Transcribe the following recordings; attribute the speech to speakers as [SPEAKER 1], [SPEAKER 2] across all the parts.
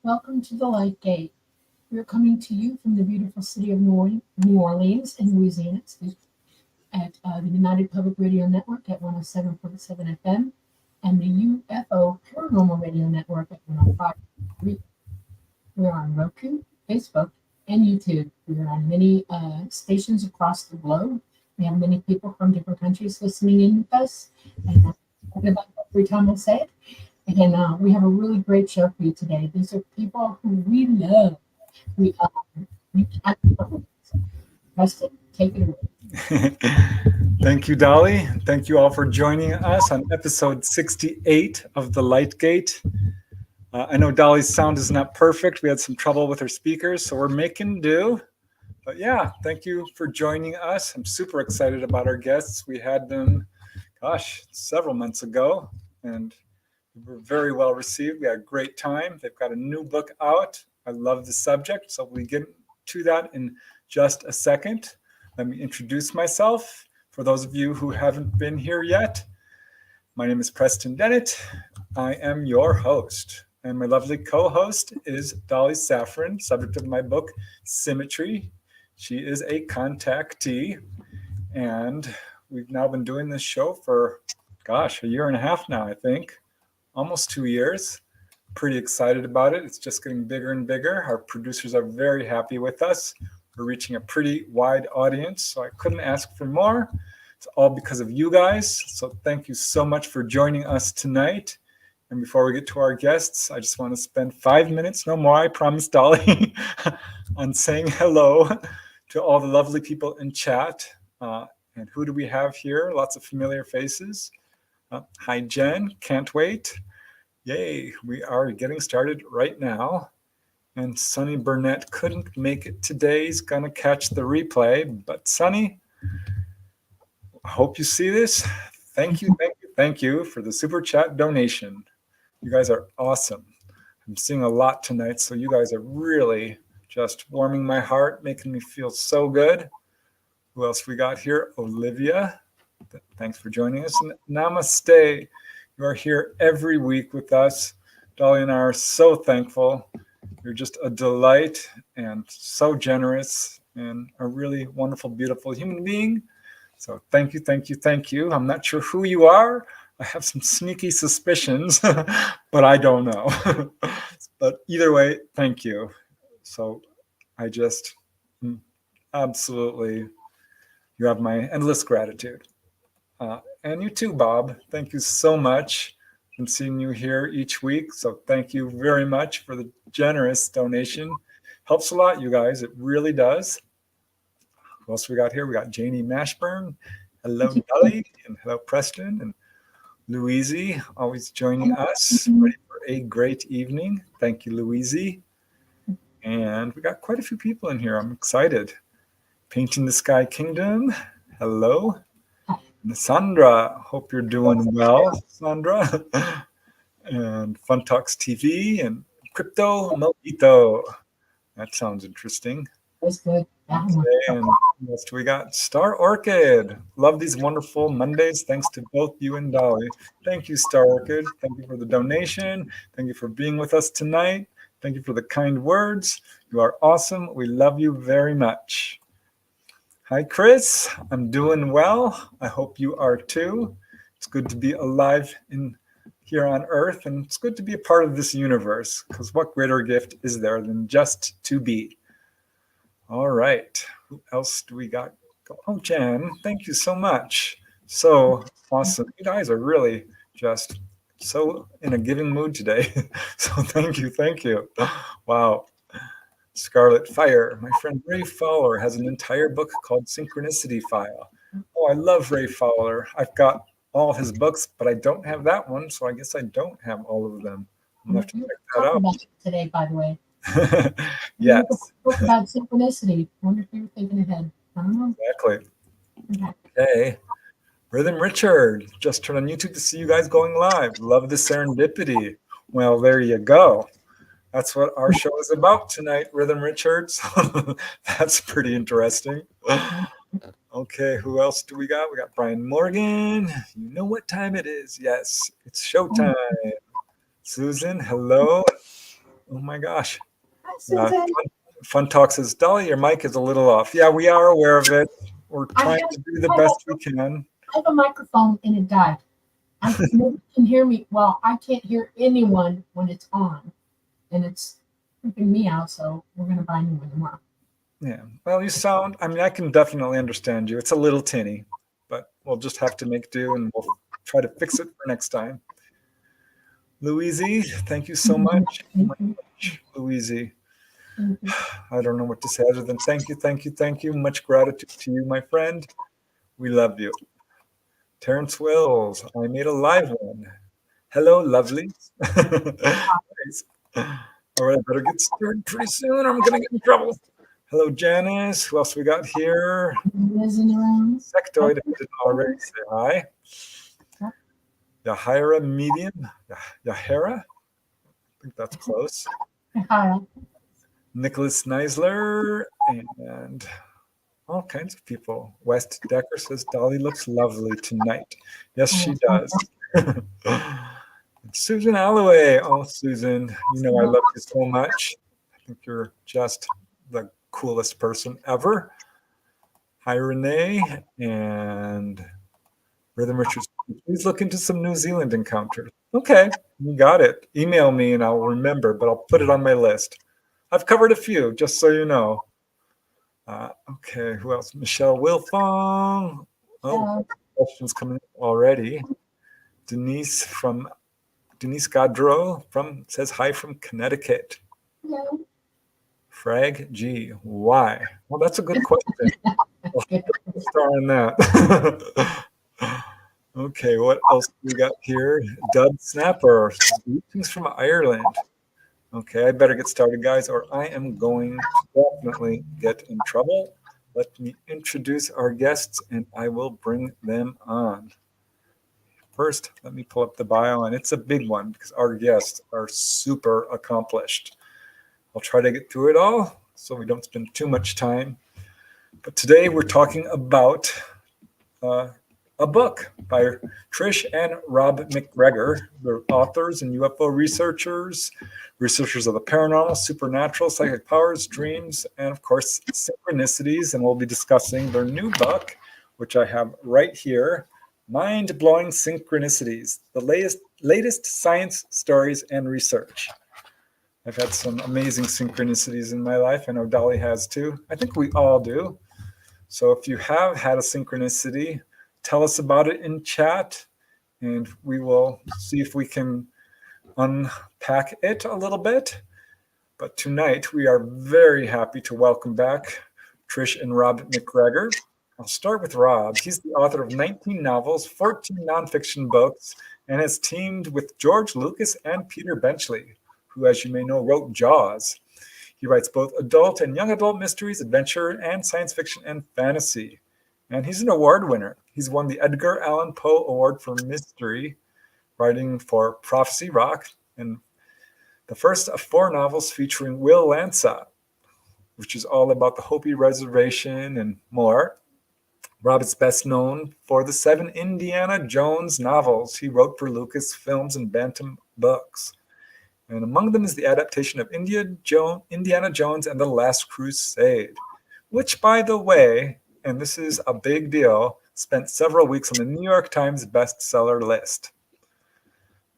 [SPEAKER 1] Welcome to the Light Gate. We are coming to you from the beautiful city of New Orleans in Louisiana, at the United Public Radio Network at 107.7 FM and the UFO Paranormal Radio Network at 105.3. We are on Roku, Facebook, and YouTube. We are on many stations across the globe. We have many people from different countries listening in with us. And I about every time I say it. And we have a really great show for you today. These are people who we love. We can't. Preston, take it away.
[SPEAKER 2] Thank you, Dolly. And thank you all for joining us on episode 68 of The Light Gate. I know Dolly's sound is not perfect. We had some trouble with her speakers, so we're making do. But yeah, thank you for joining us. I'm super excited about our guests. We had them, several months ago, and we were very well received. We had a great time. They've got a new book out. I love the subject, so we get to that in just a second. Let me introduce myself. For those of you who haven't been here yet, my name is Preston Dennett. I am your host, and my lovely co-host is Dolly Safran, subject of my book, Symmetry. She is a contactee, and we've now been doing this show for, a year and a half now, I think, almost 2 years. Pretty excited about it. It's just getting bigger and bigger. Our producers are very happy with us. We're reaching a pretty wide audience, so I couldn't ask for more. It's all because of you guys. So thank you so much for joining us tonight. And before we get to our guests, I just want to spend 5 minutes, no more, I promise, Dolly, on saying hello to all the lovely people in chat. And who do we have here? Lots of familiar faces. Hi, Jen. Can't wait. Yay, we are getting started right now. And Sonny Burnett couldn't make it today. He's going to catch the replay. But Sonny, I hope you see this. Thank you for the super chat donation. You guys are awesome. I'm seeing a lot tonight, so you guys are really just warming my heart, making me feel so good. Who else we got here? Olivia. Thanks for joining us. And namaste. You are here every week with us. Dolly and I are so thankful. You're just a delight and so generous and a really wonderful, beautiful human being. So thank you. I'm not sure who you are. I have some sneaky suspicions, but I don't know. But either way, thank you. So I just absolutely, you have my endless gratitude. And you too, Bob. Thank you so much. I'm seeing you here each week. So thank you very much for the generous donation. Helps a lot, you guys. It really does. Who else we got here? We got Janie Mashburn. Hello, Dolly. And hello, Preston. And Louise, always joining us. Ready for a great evening. Thank you, Louise. And we got quite a few people in here. I'm excited. Painting the Sky Kingdom. Hello. And Sandra, hope you're doing well, Sandra. And Fun Talks TV and Crypto Mojito. That sounds interesting.
[SPEAKER 1] That's good.
[SPEAKER 2] Okay, and what do we got? Star Orchid. Love these wonderful Mondays. Thanks to both you and Dolly. Thank you, Star Orchid. Thank you for the donation. Thank you for being with us tonight. Thank you for the kind words. You are awesome. We love you very much. Hi, Chris. I'm doing well. I hope you are too. It's good to be alive here on Earth, and it's good to be a part of this universe, because what greater gift is there than just to be? All right. Who else do we got? Oh, Jen, thank you so much. So awesome. You guys are really just so in a giving mood today. So thank you. Wow. Scarlet Fire. My friend Ray Fowler has an entire book called Synchronicity File. Oh, I love Ray Fowler. I've got all his books, but I don't have that one, so I guess I don't have all of them. I'll have to check that out.
[SPEAKER 1] About it today, by the way.
[SPEAKER 2] Yes.
[SPEAKER 1] Talk about synchronicity. Wonder if you're thinking ahead. I don't know.
[SPEAKER 2] Exactly. Okay. Rhythm Richard. Just turned on YouTube to see you guys going live. Love the serendipity. Well, there you go. That's what our show is about tonight, Rhythm Richards. That's pretty interesting. Okay, who else do we got? We got Brian Morgan. You know what time it is. Yes, it's showtime. Susan, hello. Oh my gosh.
[SPEAKER 1] Hi, Susan.
[SPEAKER 2] Fun Talk says, Dolly, your mic is a little off. Yeah, we are aware of it. We're trying to do the best we can.
[SPEAKER 1] I have a microphone and it died. Nobody can hear me. Well, I can't hear anyone when it's on, and it's freaking me out. So we're gonna buy a new one tomorrow.
[SPEAKER 2] Yeah. Well, you sound. I mean, I can definitely understand you. It's a little tinny, but we'll just have to make do, and we'll try to fix it for next time. Louise, thank you so much. Louise. I don't know what to say other than thank you. Much gratitude to you, my friend. We love you. Terrence Wills, I made a live one. Hello, lovely. Nice. All right, I better get started pretty soon. I'm going to get in trouble. Hello, Janice. Who else we got here? Sectoid, I didn't already say hi. Yahira Medium. Yahira? I think that's close. Nicholas Neisler and all kinds of people. West Decker says Dolly looks lovely tonight. Yes, she does. Susan Alloway. Oh, Susan, you know I love you so much. I think you're just the coolest person ever. Hi, Renee and Rhythm Richards. Please look into some New Zealand encounters. Okay, you got it. Email me and I'll remember, but I'll put it on my list. I've covered a few, just so you know. Okay, who else? Michelle Wilfong. Oh, questions coming already. Denise Godreau says hi from Connecticut.
[SPEAKER 1] Hello.
[SPEAKER 2] Frag G. Why? Well, that's a good question. I'll put a star on that. Okay, what else do we got here? Dud Snapper. Greetings from Ireland. Okay, I better get started, guys, or I am going to definitely get in trouble. Let me introduce our guests, and I will bring them on. First, let me pull up the bio, and it's a big one because our guests are super accomplished. I'll try to get through it all so we don't spend too much time. But today we're talking about a book by Trish and Rob MacGregor. They're authors and UFO researchers of the paranormal, supernatural, psychic powers, dreams, and of course, synchronicities. And we'll be discussing their new book, which I have right here, Mind-Blowing Synchronicities, the latest science stories and research. I've had some amazing synchronicities in my life. I know Dolly has too. I think we all do. So if you have had a synchronicity, tell us about it in chat, and we will see if we can unpack it a little bit. But tonight, we are very happy to welcome back Trish and Rob MacGregor. I'll start with Rob. He's the author of 19 novels, 14 nonfiction books, and has teamed with George Lucas and Peter Benchley, who, as you may know, wrote Jaws. He writes both adult and young adult mysteries, adventure, and science fiction and fantasy. And he's an award winner. He's won the Edgar Allan Poe Award for Mystery, writing for Prophecy Rock, and the first of 4 novels featuring Will Lansa, which is all about the Hopi Reservation and more. Rob is best known for the 7 Indiana Jones novels he wrote for Lucas Films and Bantam Books. And among them is the adaptation of Indiana Jones and the Last Crusade, which, by the way, and this is a big deal, spent several weeks on the New York Times bestseller list.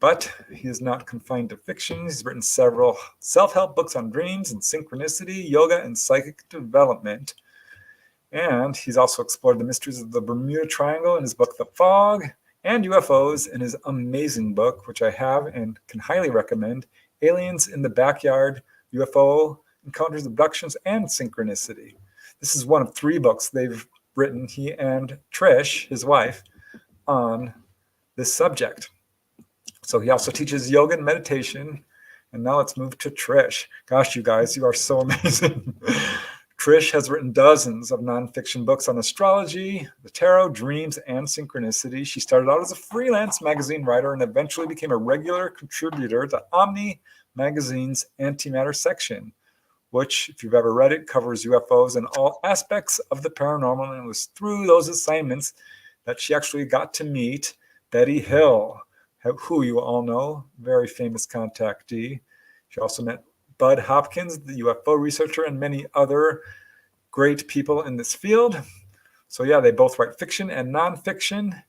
[SPEAKER 2] But he is not confined to fiction. He's written several self-help books on dreams and synchronicity, yoga, and psychic development. And he's also explored the mysteries of the Bermuda Triangle in his book, The Fog, and UFOs in his amazing book, which I have and can highly recommend, Aliens in the Backyard, UFO Encounters, Abductions, and Synchronicity. This is one of 3 books they've written, he and Trish, his wife, on this subject. So he also teaches yoga and meditation. And now let's move to Trish. Gosh, you guys, you are so amazing. Trish has written dozens of nonfiction books on astrology, the tarot, dreams, and synchronicity. She started out as a freelance magazine writer and eventually became a regular contributor to OMNI Magazine's Antimatter section, which, if you've ever read it, covers UFOs and all aspects of the paranormal. And it was through those assignments that she actually got to meet Betty Hill, who you all know, very famous contactee. She also met Budd Hopkins, the UFO researcher, and many other great people in this field. So yeah, they both write fiction and nonfiction.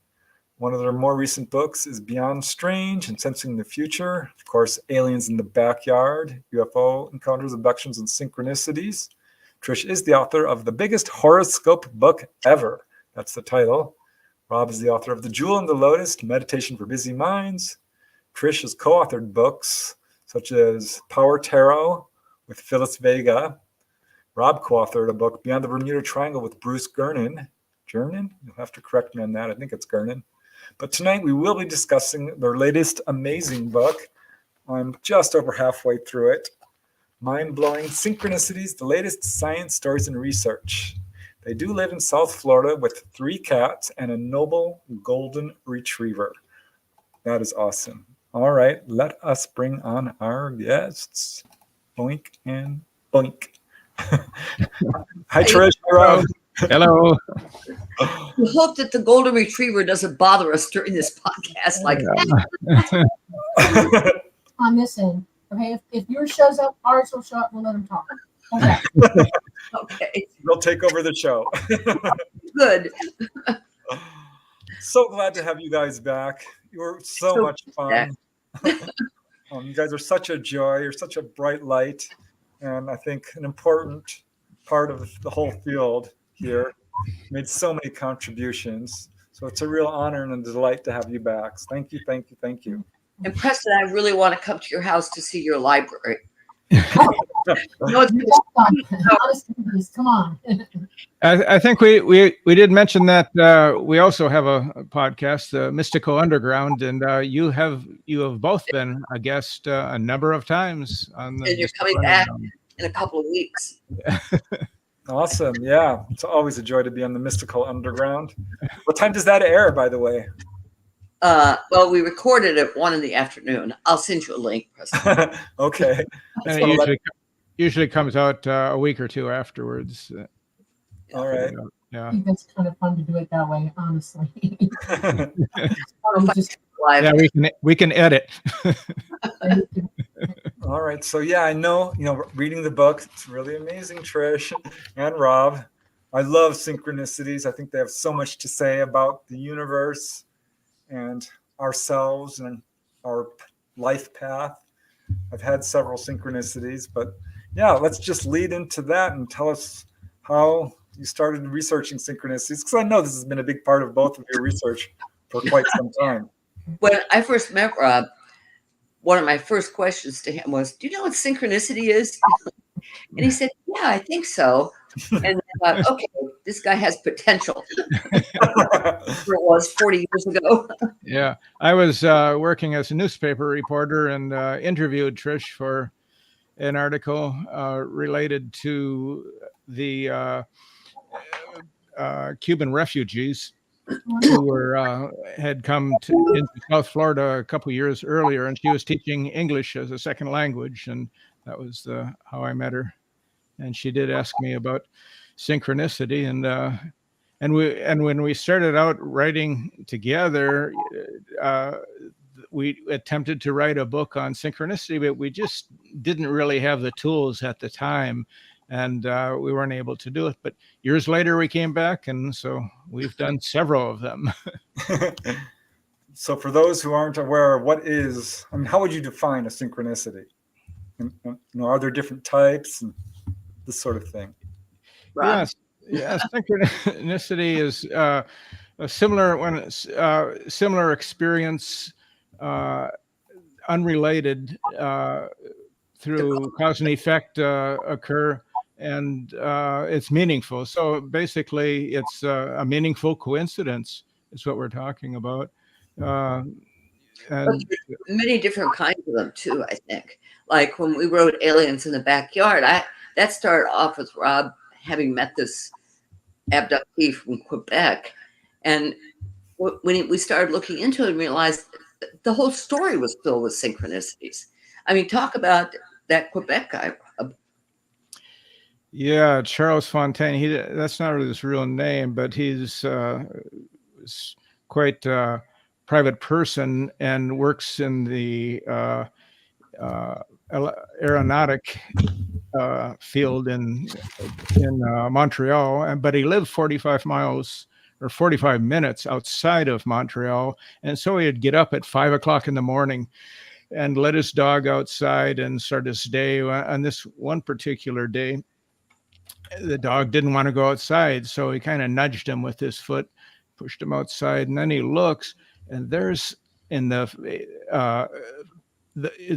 [SPEAKER 2] One of their more recent books is Beyond Strange and Sensing the Future. Of course, Aliens in the Backyard, UFO Encounters, Abductions, and Synchronicities. Trish is the author of the biggest horoscope book ever. That's the title. Rob is the author of The Jewel and the Lotus, Meditation for Busy Minds. Trish has co-authored books such as Power Tarot with Phyllis Vega. Rob co-authored a book, Beyond the Bermuda Triangle, with Bruce Gernon. Gernon? You'll have to correct me on that. I think it's Gernon. But tonight we will be discussing their latest amazing book. I'm just over halfway through it. Mind-Blowing Synchronicities, the latest science stories and research. They do live in South Florida with 3 cats and a noble golden retriever. That is awesome. All right, let us bring on our guests. Boink and boink. Hi, Trish. Hi, Rob.
[SPEAKER 3] Hello.
[SPEAKER 4] We hope that the golden retriever doesn't bother us during this podcast. Like,
[SPEAKER 1] On this end. Okay, if yours shows up, ours will show up. We'll let them talk. Okay.
[SPEAKER 4] okay,
[SPEAKER 2] They'll take over the show.
[SPEAKER 4] good.
[SPEAKER 2] So glad to have you guys back. You were so much fun. You guys are such a joy. You're such a bright light. And I think an important part of the whole field here. Made so many contributions. So it's a real honor and a delight to have you back. So thank you, thank you, thank you.
[SPEAKER 4] And Preston, I really want to come to your house to see your library.
[SPEAKER 1] No, come on.
[SPEAKER 3] I think we did mention that we also have a podcast, Mystical Underground, and you have both been a guest a number of times on the.
[SPEAKER 4] And you're coming back in a couple of weeks.
[SPEAKER 2] Awesome. Yeah. It's always a joy to be on the Mystical Underground. What time does that air, by the way?
[SPEAKER 4] Well, we recorded at 1 p.m. I'll send you a link, Preston.
[SPEAKER 2] Okay.
[SPEAKER 3] And it usually comes out a week or two afterwards.
[SPEAKER 2] All right.
[SPEAKER 3] Yeah.
[SPEAKER 1] I think that's kind of fun to do it that way, honestly.
[SPEAKER 4] Yeah,
[SPEAKER 3] we can edit.
[SPEAKER 2] All right. So yeah, I know, reading the book, it's really amazing, Trish and Rob. I love synchronicities. I think they have so much to say about the universe and ourselves and our life path. I've had several synchronicities, but yeah, let's just lead into that and tell us how you started researching synchronicities, because I know this has been a big part of both of your research for quite some time.
[SPEAKER 4] When I first met Rob, one of my first questions to him was, do you know what synchronicity is? And he said, yeah, I think so. And I thought, okay, this guy has potential. It was 40 years ago.
[SPEAKER 3] Yeah, I was working as a newspaper reporter and interviewed Trish for an article related to the Cuban refugees who had come into South Florida a couple years earlier, and she was teaching English as a second language, and that was how I met her. And she did ask me about synchronicity, and when we started out writing together, we attempted to write a book on synchronicity, but we just didn't really have the tools at the time, and we weren't able to do it. But years later, we came back, and so we've done several of them.
[SPEAKER 2] So for those who aren't aware, how would you define a synchronicity? And, are there different types and this sort of thing?
[SPEAKER 3] Yes. Synchronicity is a similar experience, unrelated through cause and effect occur, and it's meaningful. So basically, it's a meaningful coincidence is what we're talking about. And
[SPEAKER 4] many different kinds of them too, I think. Like when we wrote Aliens in the Backyard, that started off with Rob having met this abductee from Quebec. And when we started looking into it and realized the whole story was filled with synchronicities. I mean, talk about that Quebec guy.
[SPEAKER 3] Yeah, Charles Fontaine. That's not really his real name, but he's quite a private person and works in the aeronautic field in Montreal, but he lived 45 miles or 45 minutes outside of Montreal. And so he'd get up at 5 o'clock in the morning and let his dog outside and start his day. On this one particular day, the dog didn't want to go outside, so he kind of nudged him with his foot, pushed him outside, and then he looks, and there's in the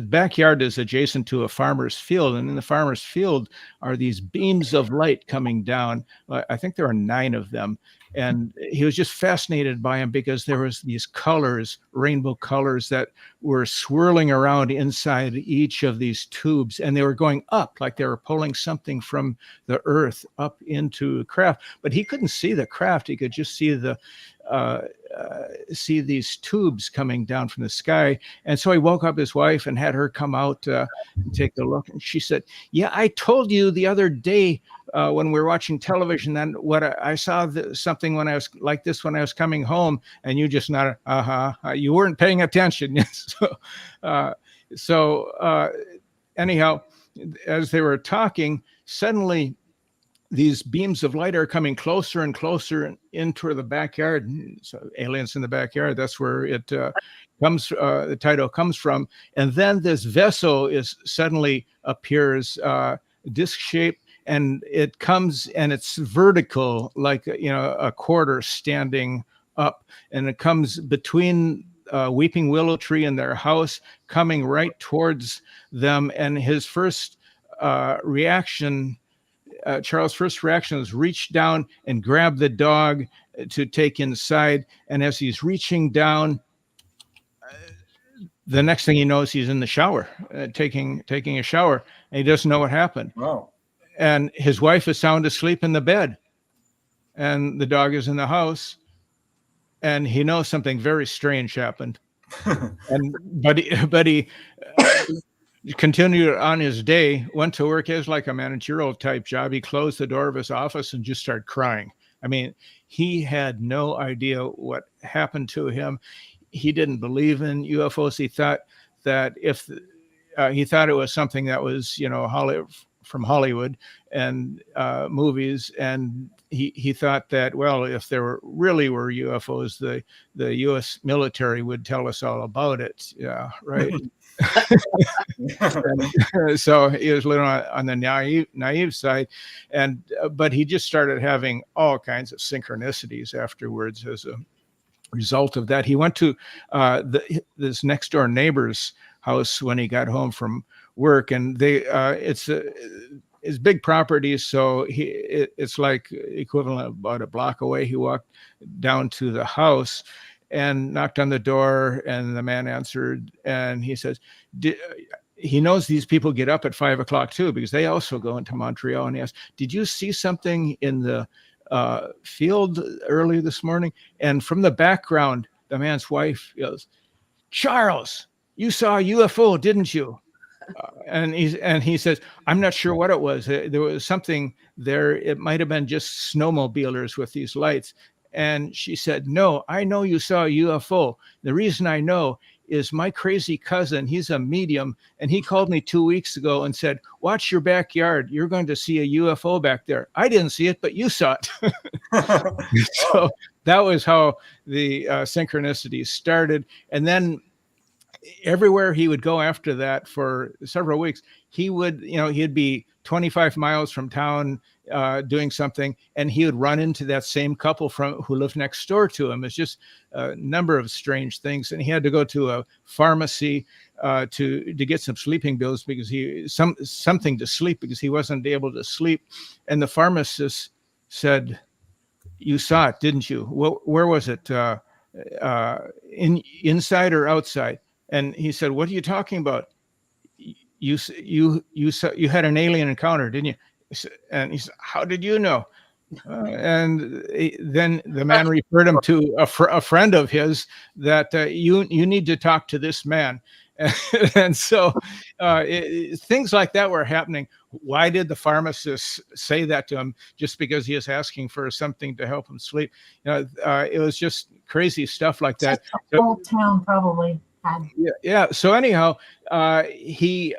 [SPEAKER 3] backyard is adjacent to a farmer's field, and in the farmer's field are these beams of light coming down. I think there are 9 of them, and he was just fascinated by them because there was these colors, rainbow colors, that were swirling around inside each of these tubes, and they were going up like they were pulling something from the earth up into the craft. But he couldn't see the craft; he could just see see these tubes coming down from the sky. And so he woke up his wife and had her come out and take a look. And she said, "Yeah, I told you the other day when we were watching television that what I saw something when I was like this when I was coming home." And you just nodded, you weren't paying attention. So anyhow, as they were talking, suddenly these beams of light are coming closer and closer into the backyard. So aliens in the backyard, that's where it comes, the title comes from. And then this vessel suddenly appears disc shaped, and it comes and it's vertical, like, a quarter standing up, and it comes between weeping willow tree and their house, coming right towards them. And his first reaction, Charles' first reaction was reach down and grab the dog to take inside. And as he's reaching down, the next thing he knows, he's in the shower, taking a shower, and he doesn't know what happened.
[SPEAKER 2] Wow.
[SPEAKER 3] And his wife is sound asleep in the bed, and the dog is in the house, and he knows something very strange happened. But he continued on his day, went to work as like a managerial type job. He closed the door of his office and just started crying. I mean, he had no idea what happened to him. He didn't believe in UFOs. He thought that he thought it was something that was, from Hollywood and movies. And he thought that, well, if there really were UFOs, the U.S. military would tell us all about it. Yeah, right. So he was a little on the naive side, but he just started having all kinds of synchronicities afterwards as a result of that. He went to this next door neighbor's house when he got home from work, and it's big property, so it's like equivalent of about a block away. He walked down to the house and knocked on the door, and the man answered, and he says, he knows these people get up at 5 o'clock too, because they also go into Montreal. And he asked, "Did you see something in the field early this morning?" And from the background, the man's wife yells, "Charles, you saw a UFO, didn't you?" And he says, "I'm not sure what it was. There was something there. It might have been just snowmobilers with these lights." And she said, "No, I know you saw a UFO. The reason I know is my crazy cousin, he's a medium, and he called me 2 weeks ago and said, 'Watch your backyard. You're going to see a UFO back there.' I didn't see it, but you saw it." So that was how the synchronicities started. And then everywhere he would go after that for several weeks, he'd be 25 miles from town doing something, and he would run into that same couple who lived next door to him. It's just a number of strange things. And he had to go to a pharmacy to get some sleeping pills because something to sleep, because he wasn't able to sleep. And the pharmacist said, "You saw it, didn't you? Where was it? Inside or outside?" And he said, "What are you talking about? You had an alien encounter, didn't you?" And he said, "How did you know?" And then the man referred him to a friend of his that you need to talk to this man. And so things like that were happening. Why did the pharmacist say that to him? Just because he was asking for something to help him sleep? It was just crazy stuff like that.
[SPEAKER 1] The whole town probably had.
[SPEAKER 3] Yeah. So anyhow, he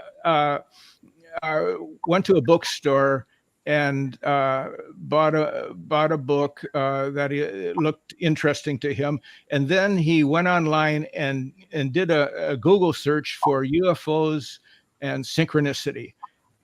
[SPEAKER 3] went to a bookstore and bought a book that looked interesting to him, and then he went online and did a Google search for UFOs and synchronicity,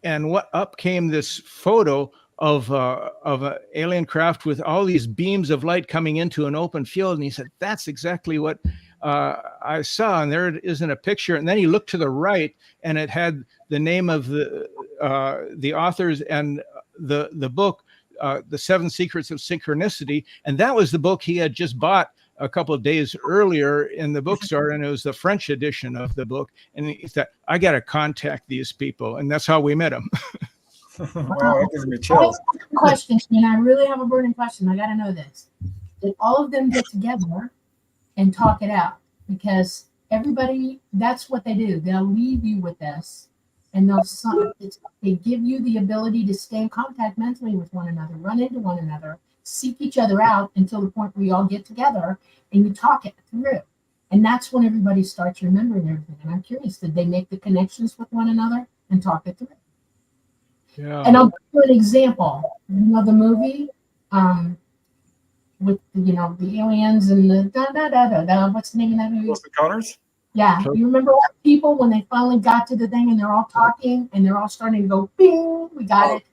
[SPEAKER 3] and what up came this photo of an alien craft with all these beams of light coming into an open field, and he said, "That's exactly what I saw." And there it is in a picture. And then he looked to the right, and it had the name of the authors and the book, The 7 Secrets of Synchronicity. And that was the book he had just bought a couple of days earlier in the bookstore, and it was the French edition of the book. And he said, "I got to contact these people," and that's how we met him.
[SPEAKER 2] Wow, that gives me
[SPEAKER 1] I have
[SPEAKER 2] chills.
[SPEAKER 1] a question, and I really have a burning question. I got to know this. Did all of them get together and talk it out? Because everybody, that's what they do. They'll leave you with this, and they give you the ability to stay in contact mentally with one another, run into one another, seek each other out until the point where you all get together and you talk it through. And that's when everybody starts remembering everything. And I'm curious, did they make the connections with one another and talk it through?
[SPEAKER 3] Yeah.
[SPEAKER 1] And I'll give you an example. You know the movie with the aliens and the what's the name of that movie?
[SPEAKER 2] Close Encounters?
[SPEAKER 1] Yeah. You remember all the people when they finally got to the thing and they're all talking and they're all starting to go, bing, we got it.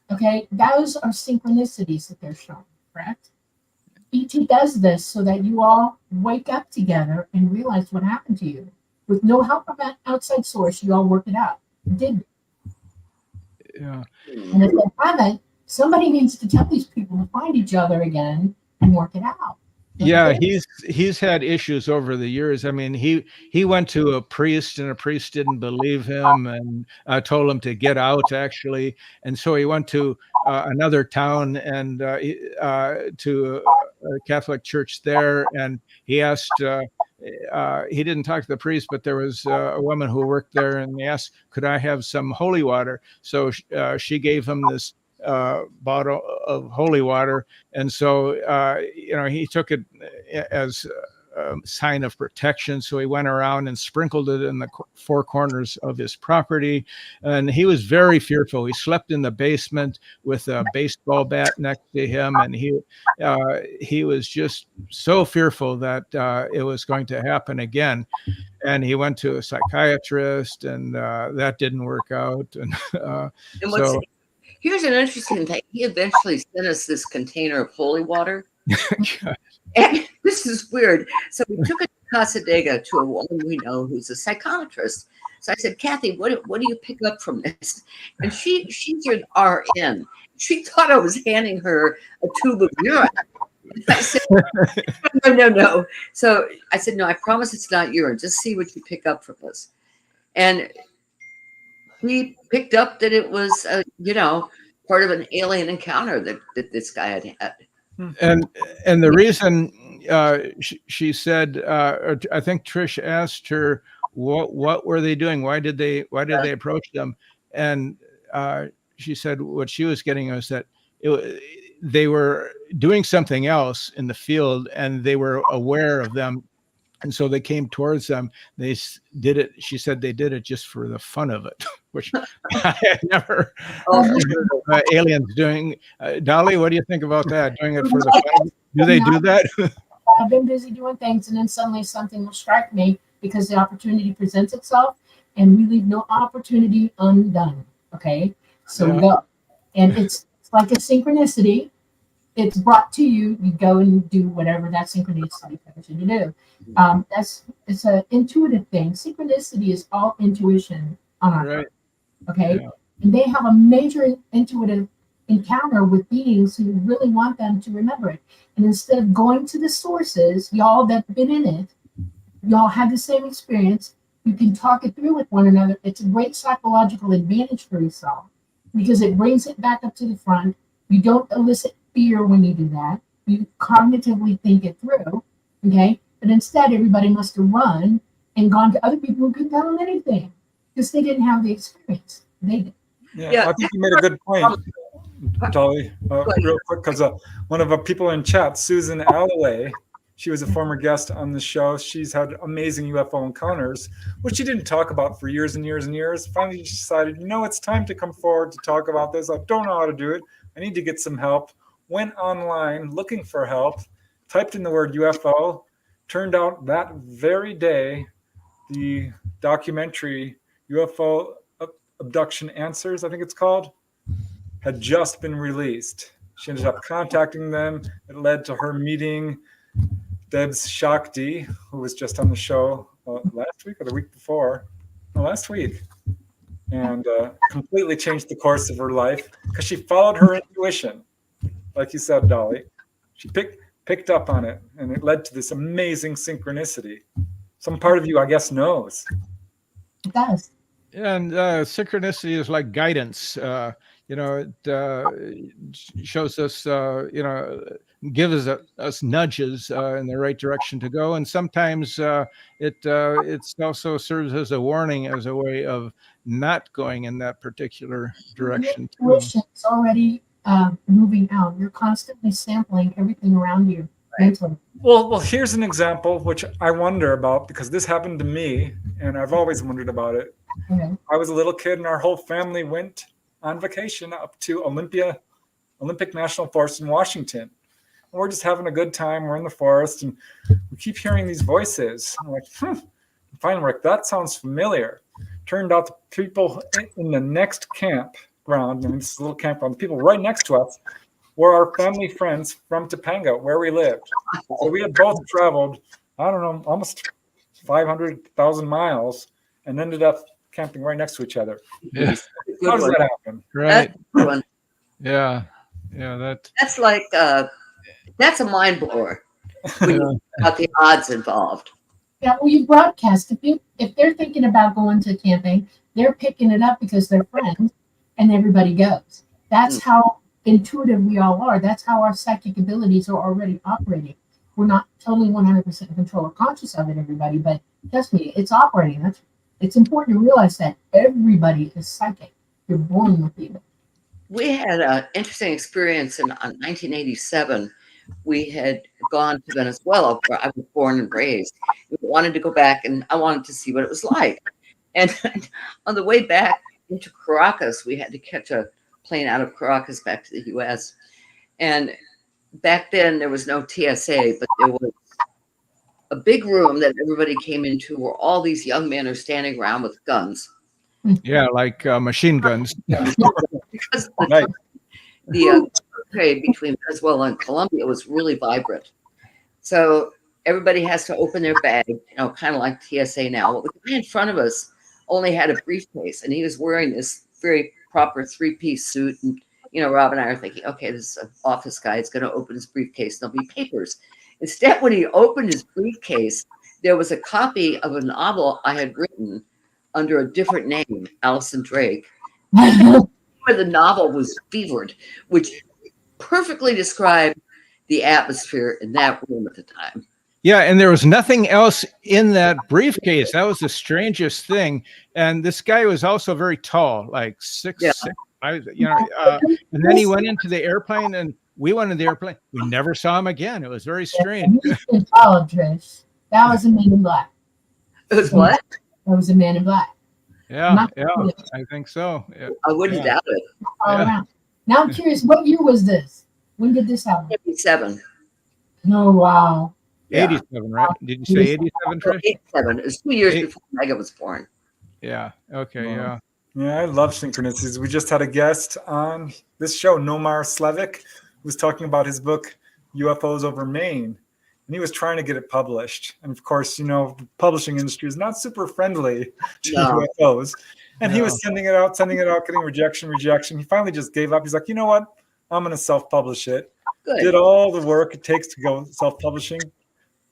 [SPEAKER 1] Okay, those are synchronicities that they're showing, correct? ET does this so that you all wake up together and realize what happened to you. With no help from an outside source, you all work it out. You did.
[SPEAKER 3] Yeah.
[SPEAKER 1] And if they haven't, somebody needs to tell these people to find each other again and work it out.
[SPEAKER 3] Yeah, he's had issues over the years. I mean, he went to a priest, and a priest didn't believe him and told him to get out, actually. And so he went to another town and to a Catholic church there, and he asked. He didn't talk to the priest, but there was a woman who worked there, and he asked, "Could I have some holy water?" So she gave him this bottle of holy water, and so he took it as a sign of protection. So he went around and sprinkled it in the 4 corners of his property, and he was very fearful. He slept in the basement with a baseball bat next to him, and he was just so fearful that it was going to happen again. And he went to a psychiatrist, and that didn't work out. And so.
[SPEAKER 4] Here's an interesting thing. He eventually sent us this container of holy water. And this is weird. So we took it to Casadega to a woman we know who's a psychiatrist. So I said, "Kathy, what do you pick up from this?" And she's an RN. She thought I was handing her a tube of urine. I said, no. So I said, "No, I promise it's not urine. Just see what you pick up from this." And we picked up that it was, part of an alien encounter that this guy had had.
[SPEAKER 3] And the reason she said, I think Trish asked her, what were they doing? Why did they approach them? And she said what she was getting was that they were doing something else in the field, and they were aware of them. And so they came towards them. They did it. She said they did it just for the fun of it, which I had never heard of aliens doing. Dolly, what do you think about that? Doing it for the fun? Do they do that?
[SPEAKER 1] I've been busy doing things, and then suddenly something will strike me because the opportunity presents itself, and we leave no opportunity undone. Okay, so we go, and it's like a synchronicity. It's brought to you. You go and do whatever that synchronicity tells you to do. It's an intuitive thing. Synchronicity is all intuition on our part. Okay, and they have a major intuitive encounter with beings who really want them to remember it. And instead of going to the sources, y'all that've been in it, y'all had the same experience. You can talk it through with one another. It's a great psychological advantage for yourself because it brings it back up to the front. You don't elicit fear when you do that. You cognitively think it through, okay? But instead, everybody must have run and gone to other people who couldn't tell them anything because they didn't have the experience. They did.
[SPEAKER 2] Yeah, I think you made a good point, Dolly, real quick, because one of our people in chat, Susan Alloway, She was a former guest on the show. She's had amazing UFO encounters, which she didn't talk about for years and years and years. Finally, she decided, it's time to come forward to talk about this. I don't know how to do it. I need to get some help. Went online looking for help, typed in the word UFO. Turned out that very day, the documentary UFO Abduction Answers, I think it's called, had just been released. She ended up contacting them. It led to her meeting Debs Shakti, who was just on the show last week or the week before. No, last week. And completely changed the course of her life because she followed her intuition. Like you said, Dolly. She picked up on it, and it led to this amazing synchronicity. Some part of you, I guess, knows.
[SPEAKER 1] It does.
[SPEAKER 3] And synchronicity is like guidance. It shows us, gives us nudges in the right direction to go. And sometimes it also serves as a warning, as a way of not going in that particular direction.
[SPEAKER 1] Your intuition is already moving out. You're constantly sampling everything around you mentally.
[SPEAKER 2] Well, here's an example which I wonder about because this happened to me, and I've always wondered about it.
[SPEAKER 1] Okay.
[SPEAKER 2] I was a little kid, and our whole family went on vacation up to Olympic National Forest in Washington. And we're just having a good time. We're in the forest, and we keep hearing these voices. I'm like, finally, we're like, that sounds familiar. Turned out the people in the next campground, this is a little campground, the people right next to us were our family friends from Topanga, where we lived. So we had both traveled, I don't know, almost 500,000 miles and ended up camping right next to each other.
[SPEAKER 3] Yeah.
[SPEAKER 2] How does that happen?
[SPEAKER 3] Right.
[SPEAKER 4] That's
[SPEAKER 3] Yeah.
[SPEAKER 4] That's like that's a mind blower. When you think about the odds involved.
[SPEAKER 1] Yeah, well, you broadcast. If they're thinking about going to camping, they're picking it up because they're friends, and everybody goes. That's how intuitive we all are. That's how our psychic abilities are already operating. We're not totally 100% in control or conscious of it, everybody, but trust me, it's operating. It's important to realize that everybody is psychic. You're born with it.
[SPEAKER 4] We had an interesting experience in 1987. We had gone to Venezuela, where I was born and raised. We wanted to go back, and I wanted to see what it was like. And on the way back into Caracas, we had to catch a plane out of Caracas back to the U.S. And back then, there was no TSA, but there was a big room that everybody came into where all these young men are standing around with guns.
[SPEAKER 3] Yeah, like machine guns.
[SPEAKER 4] Because the trade between Venezuela and Colombia was really vibrant. So everybody has to open their bag, kind of like TSA now. Well, the guy in front of us only had a briefcase, and he was wearing this very proper three-piece suit. And, Rob and I are thinking, okay, this is an office guy. It's going to open his briefcase. There'll be papers. Instead, when he opened his briefcase, there was a copy of a novel I had written under a different name, Allison Drake, where the novel was fevered, which perfectly described the atmosphere in that room at the time.
[SPEAKER 3] Yeah, and there was nothing else in that briefcase. That was the strangest thing. And this guy was also very tall, like 6'6". And then he went into the airplane, and we went in the airplane. We never saw him again. It was very strange.
[SPEAKER 1] Trish. That was a Man in Black.
[SPEAKER 4] It was what?
[SPEAKER 1] That was a Man in Black.
[SPEAKER 3] Yeah, I think so. Yeah.
[SPEAKER 4] I wouldn't doubt it.
[SPEAKER 1] All around. Now I'm curious, what year was this? When did this happen?
[SPEAKER 4] 87.
[SPEAKER 1] Oh, wow.
[SPEAKER 3] 87, right? Did you say 87, Trish?
[SPEAKER 4] 87. It was 2 years before Mega was born.
[SPEAKER 3] Yeah. Okay. Yeah.
[SPEAKER 2] Yeah, I love synchronicities. We just had a guest on this show, Nomar Slevik, who was talking about his book, UFOs Over Maine. And he was trying to get it published. And of course, the publishing industry is not super friendly to UFOs. And he was sending it out, getting rejection. He finally just gave up. He's like, you know what? I'm going to self-publish it.
[SPEAKER 4] Good.
[SPEAKER 2] Did all the work it takes to go self-publishing,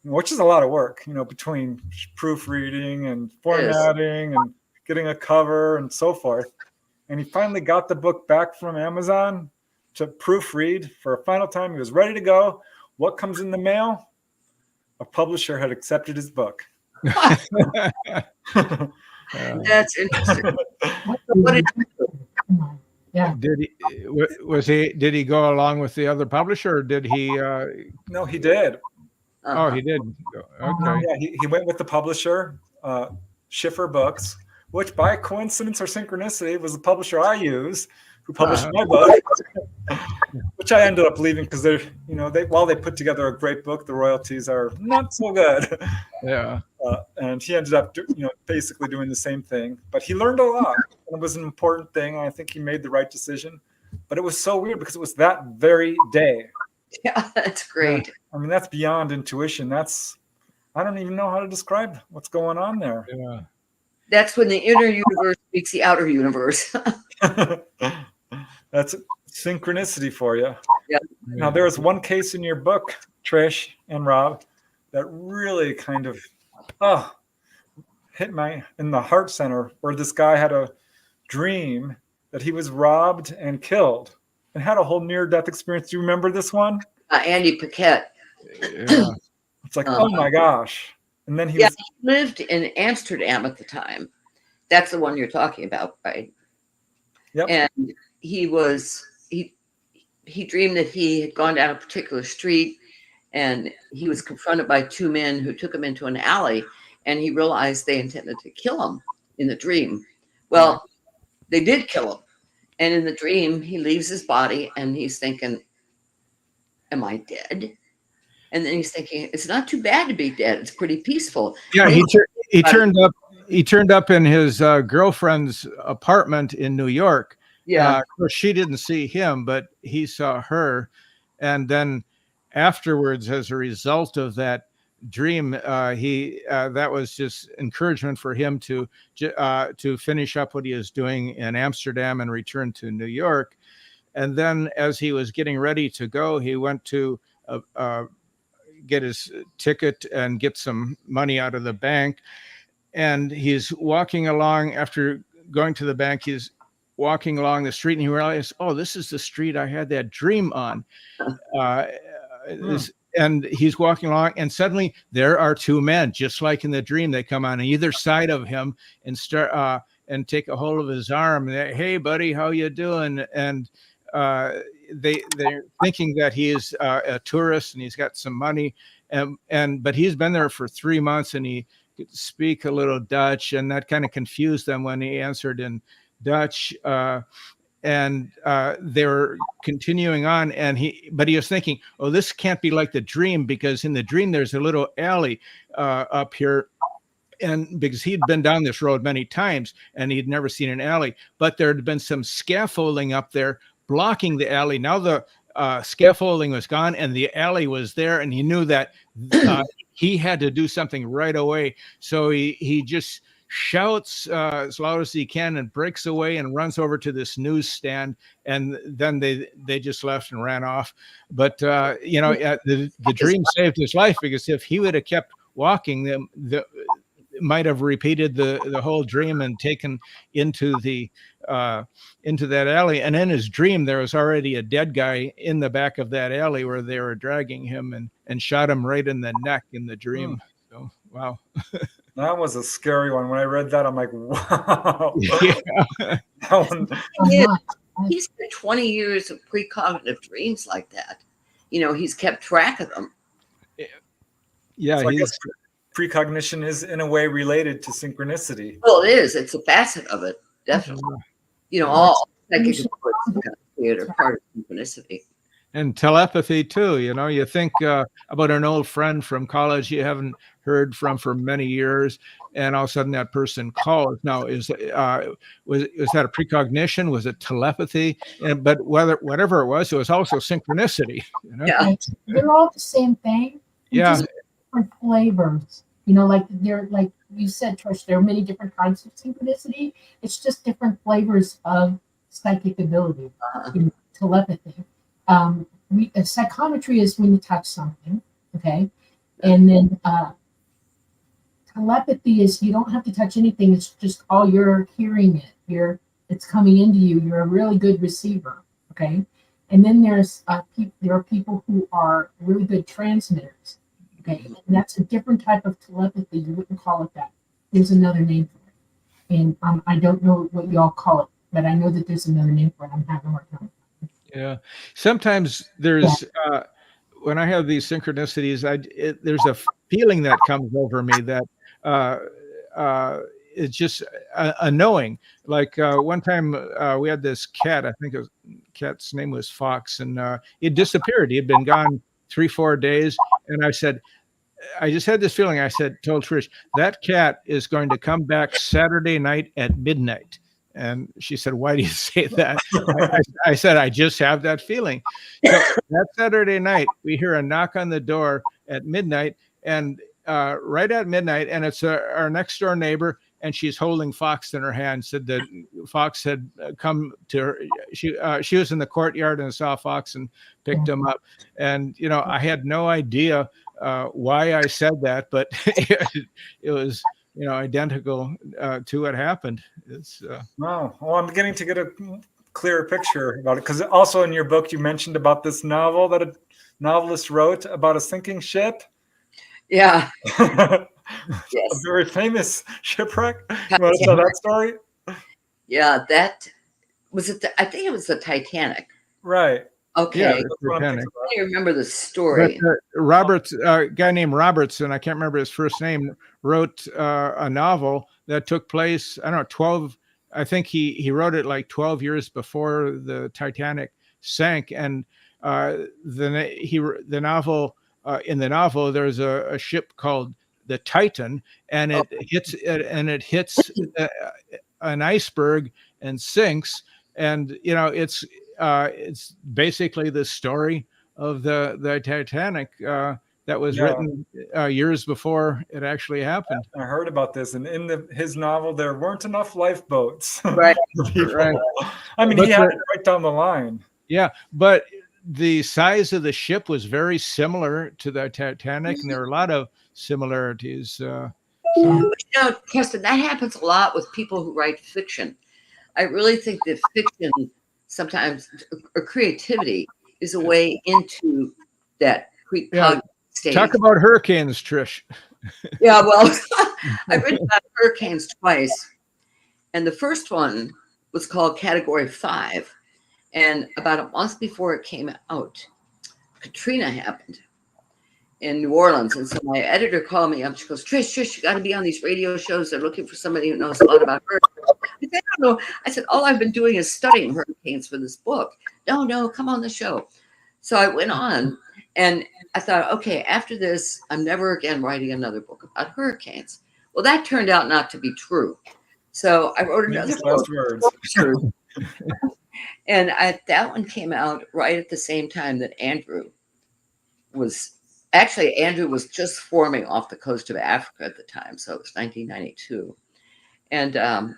[SPEAKER 2] which is a lot of work, between proofreading and formatting and getting a cover and so forth. And he finally got the book back from Amazon to proofread for a final time. He was ready to go. What comes in the mail? A publisher had accepted his book.
[SPEAKER 4] That's interesting. What did you do?
[SPEAKER 1] Yeah.
[SPEAKER 3] Did he go along with the other publisher, or did he?
[SPEAKER 2] No, he did.
[SPEAKER 3] Oh, he did. Okay.
[SPEAKER 2] Yeah, he went with the publisher, Schiffer Books, which by coincidence or synchronicity was the publisher I use, who published my book, which I ended up leaving because they're, while they put together a great book, the royalties are not so good.
[SPEAKER 3] Yeah.
[SPEAKER 2] And he ended up, basically doing the same thing. But he learned a lot, and it was an important thing. And I think he made the right decision. But it was so weird because it was that very day.
[SPEAKER 4] Yeah, that's great.
[SPEAKER 2] I mean, that's beyond intuition. I don't even know how to describe what's going on there.
[SPEAKER 3] Yeah.
[SPEAKER 4] That's when the inner universe meets the outer universe.
[SPEAKER 2] That's synchronicity for you.
[SPEAKER 4] Yeah.
[SPEAKER 2] Now, there was one case in your book, Trish and Rob, that really kind of hit in the heart center, where this guy had a dream that he was robbed and killed and had a whole near-death experience. Do you remember this one?
[SPEAKER 4] Andy Paquette.
[SPEAKER 3] Yeah.
[SPEAKER 2] It's like, oh my gosh. And then he
[SPEAKER 4] lived in Amsterdam at the time. That's the one you're talking about, right?
[SPEAKER 2] Yep.
[SPEAKER 4] And he dreamed that he had gone down a particular street, and he was confronted by two men who took him into an alley, and he realized they intended to kill him in the dream. Well, they did kill him. And in the dream, he leaves his body and he's thinking, am I dead? And then he's thinking, it's not too bad to be dead. It's pretty peaceful.
[SPEAKER 3] Yeah, he turned up. He turned up in his girlfriend's apartment in New York.
[SPEAKER 4] Yeah.
[SPEAKER 3] Of course, she didn't see him, but he saw her. And then afterwards, as a result of that dream, that was just encouragement for him to finish up what he was doing in Amsterdam and return to New York. And then, as he was getting ready to go, he went to get his ticket and get some money out of the bank. And he's walking along, after going to the bank, he's walking along the street, and he realized, oh, this is the street I had that dream on. And he's walking along, and suddenly there are two men, just like in the dream. They come on either side of him and start and take a hold of his arm. Hey, buddy, how you doing? And they're thinking that he is a tourist and he's got some money, but he's been there for 3 months, and he could speak a little Dutch, and that kind of confused them when he answered in Dutch. And they were continuing on, but he was thinking, oh, this can't be like the dream, because in the dream there's a little alley up here, and because he'd been down this road many times and he'd never seen an alley, but there had been some scaffolding up there blocking the alley. Now the scaffolding was gone and the alley was there, and he knew that he had to do something right away. So he just shouts as loud as he can and breaks away and runs over to this newsstand, and then they just left and ran off. But the dream saved his life, because if he would have kept walking, the might have repeated the whole dream and taken into that alley. And in his dream, there was already a dead guy in the back of that alley where they were dragging him, and shot him right in the neck in the dream. So, wow.
[SPEAKER 2] That was a scary one. When I read that, I'm like, wow.
[SPEAKER 3] Yeah.
[SPEAKER 4] He's spent 20 years of precognitive dreams like that. He's kept track of them.
[SPEAKER 3] Yeah.
[SPEAKER 2] So I guess precognition is in a way related to synchronicity.
[SPEAKER 4] Well, it is. It's a facet of it, definitely. All psychic abilities are part of synchronicity.
[SPEAKER 3] And telepathy too. You think about an old friend from college you haven't heard from for many years, and all of a sudden that person calls. Now, was that a precognition? Was it telepathy? But whatever it was also synchronicity.
[SPEAKER 4] Yeah,
[SPEAKER 1] they're all the same thing.
[SPEAKER 3] Yeah,
[SPEAKER 1] just different flavors. Like you said, Trish, there are many different kinds of synchronicity. It's just different flavors of psychic ability. Telepathy. Psychometry is when you touch something, okay? And then telepathy is you don't have to touch anything. It's just all you're hearing it. It's coming into you. You're a really good receiver, okay? And then there are people who are really good transmitters, okay? And that's a different type of telepathy. You wouldn't call it that. There's another name for it. And I don't know what y'all call it, but I know that there's another name for it. I'm having a hard time.
[SPEAKER 3] Yeah. Sometimes there's when I have these synchronicities, there's a feeling that comes over me that it's just a knowing. Like one time we had this cat, I think cat's name was Fox, and it disappeared. He had been gone 3-4 days. And I just had this feeling. Told Trish, that cat is going to come back Saturday night at midnight. And she said, "Why do you say that?" I said, "I just have that feeling." So that Saturday night, we hear a knock on the door at midnight, and right at midnight, and it's our next door neighbor, and she's holding Fox in her hand. Said that Fox had come to her. She was in the courtyard and saw Fox and picked him up. And I had no idea why I said that, but it was identical to what happened. It's
[SPEAKER 2] wow. Well, I'm beginning to get a clearer picture about it, because also in your book you mentioned about this novel that a novelist wrote about a sinking ship.
[SPEAKER 4] Yeah.
[SPEAKER 2] A
[SPEAKER 4] Yes.
[SPEAKER 2] very famous shipwreck. You want to tell that story?
[SPEAKER 4] Yeah, that was it. I think it was the Titanic.
[SPEAKER 2] Right.
[SPEAKER 4] Okay.
[SPEAKER 3] Yeah,
[SPEAKER 4] I
[SPEAKER 3] Titanic.
[SPEAKER 4] don't remember the story.
[SPEAKER 3] But Roberts, a guy named Robertson, I can't remember his first name, wrote a novel that took place, I don't know, 12. I think he wrote it like 12 years before the Titanic sank, and the novel in the novel there's a ship called the Titan, and it hits an iceberg and sinks, and it's basically the story of the Titanic that was written years before it actually happened.
[SPEAKER 2] I heard about this, and in his novel there weren't enough lifeboats.
[SPEAKER 4] Right.
[SPEAKER 3] Right.
[SPEAKER 2] I mean, he had it right down the line.
[SPEAKER 3] Yeah, but the size of the ship was very similar to the Titanic, and there are a lot of similarities.
[SPEAKER 4] Keston, that happens a lot with people who write fiction. I really think that fiction sometimes, or creativity, is a way into that precognitive stage.
[SPEAKER 3] Talk about hurricanes, Trish.
[SPEAKER 4] Yeah, well, I've written about hurricanes twice, and the first one was called Category 5. And about a month before it came out, Katrina happened in New Orleans. And so my editor called me up. She goes, Trish, you got to be on these radio shows. They're looking for somebody who knows a lot about hurricanes. I said, I don't know. I said, all I've been doing is studying hurricanes for this book. No, come on the show. So I went on, and I thought, okay, after this, I'm never again writing another book about hurricanes. Well, that turned out not to be true. So I wrote another book.
[SPEAKER 2] Words.
[SPEAKER 4] And that one came out right at the same time that Andrew was just forming off the coast of Africa at the time. So it was 1992. And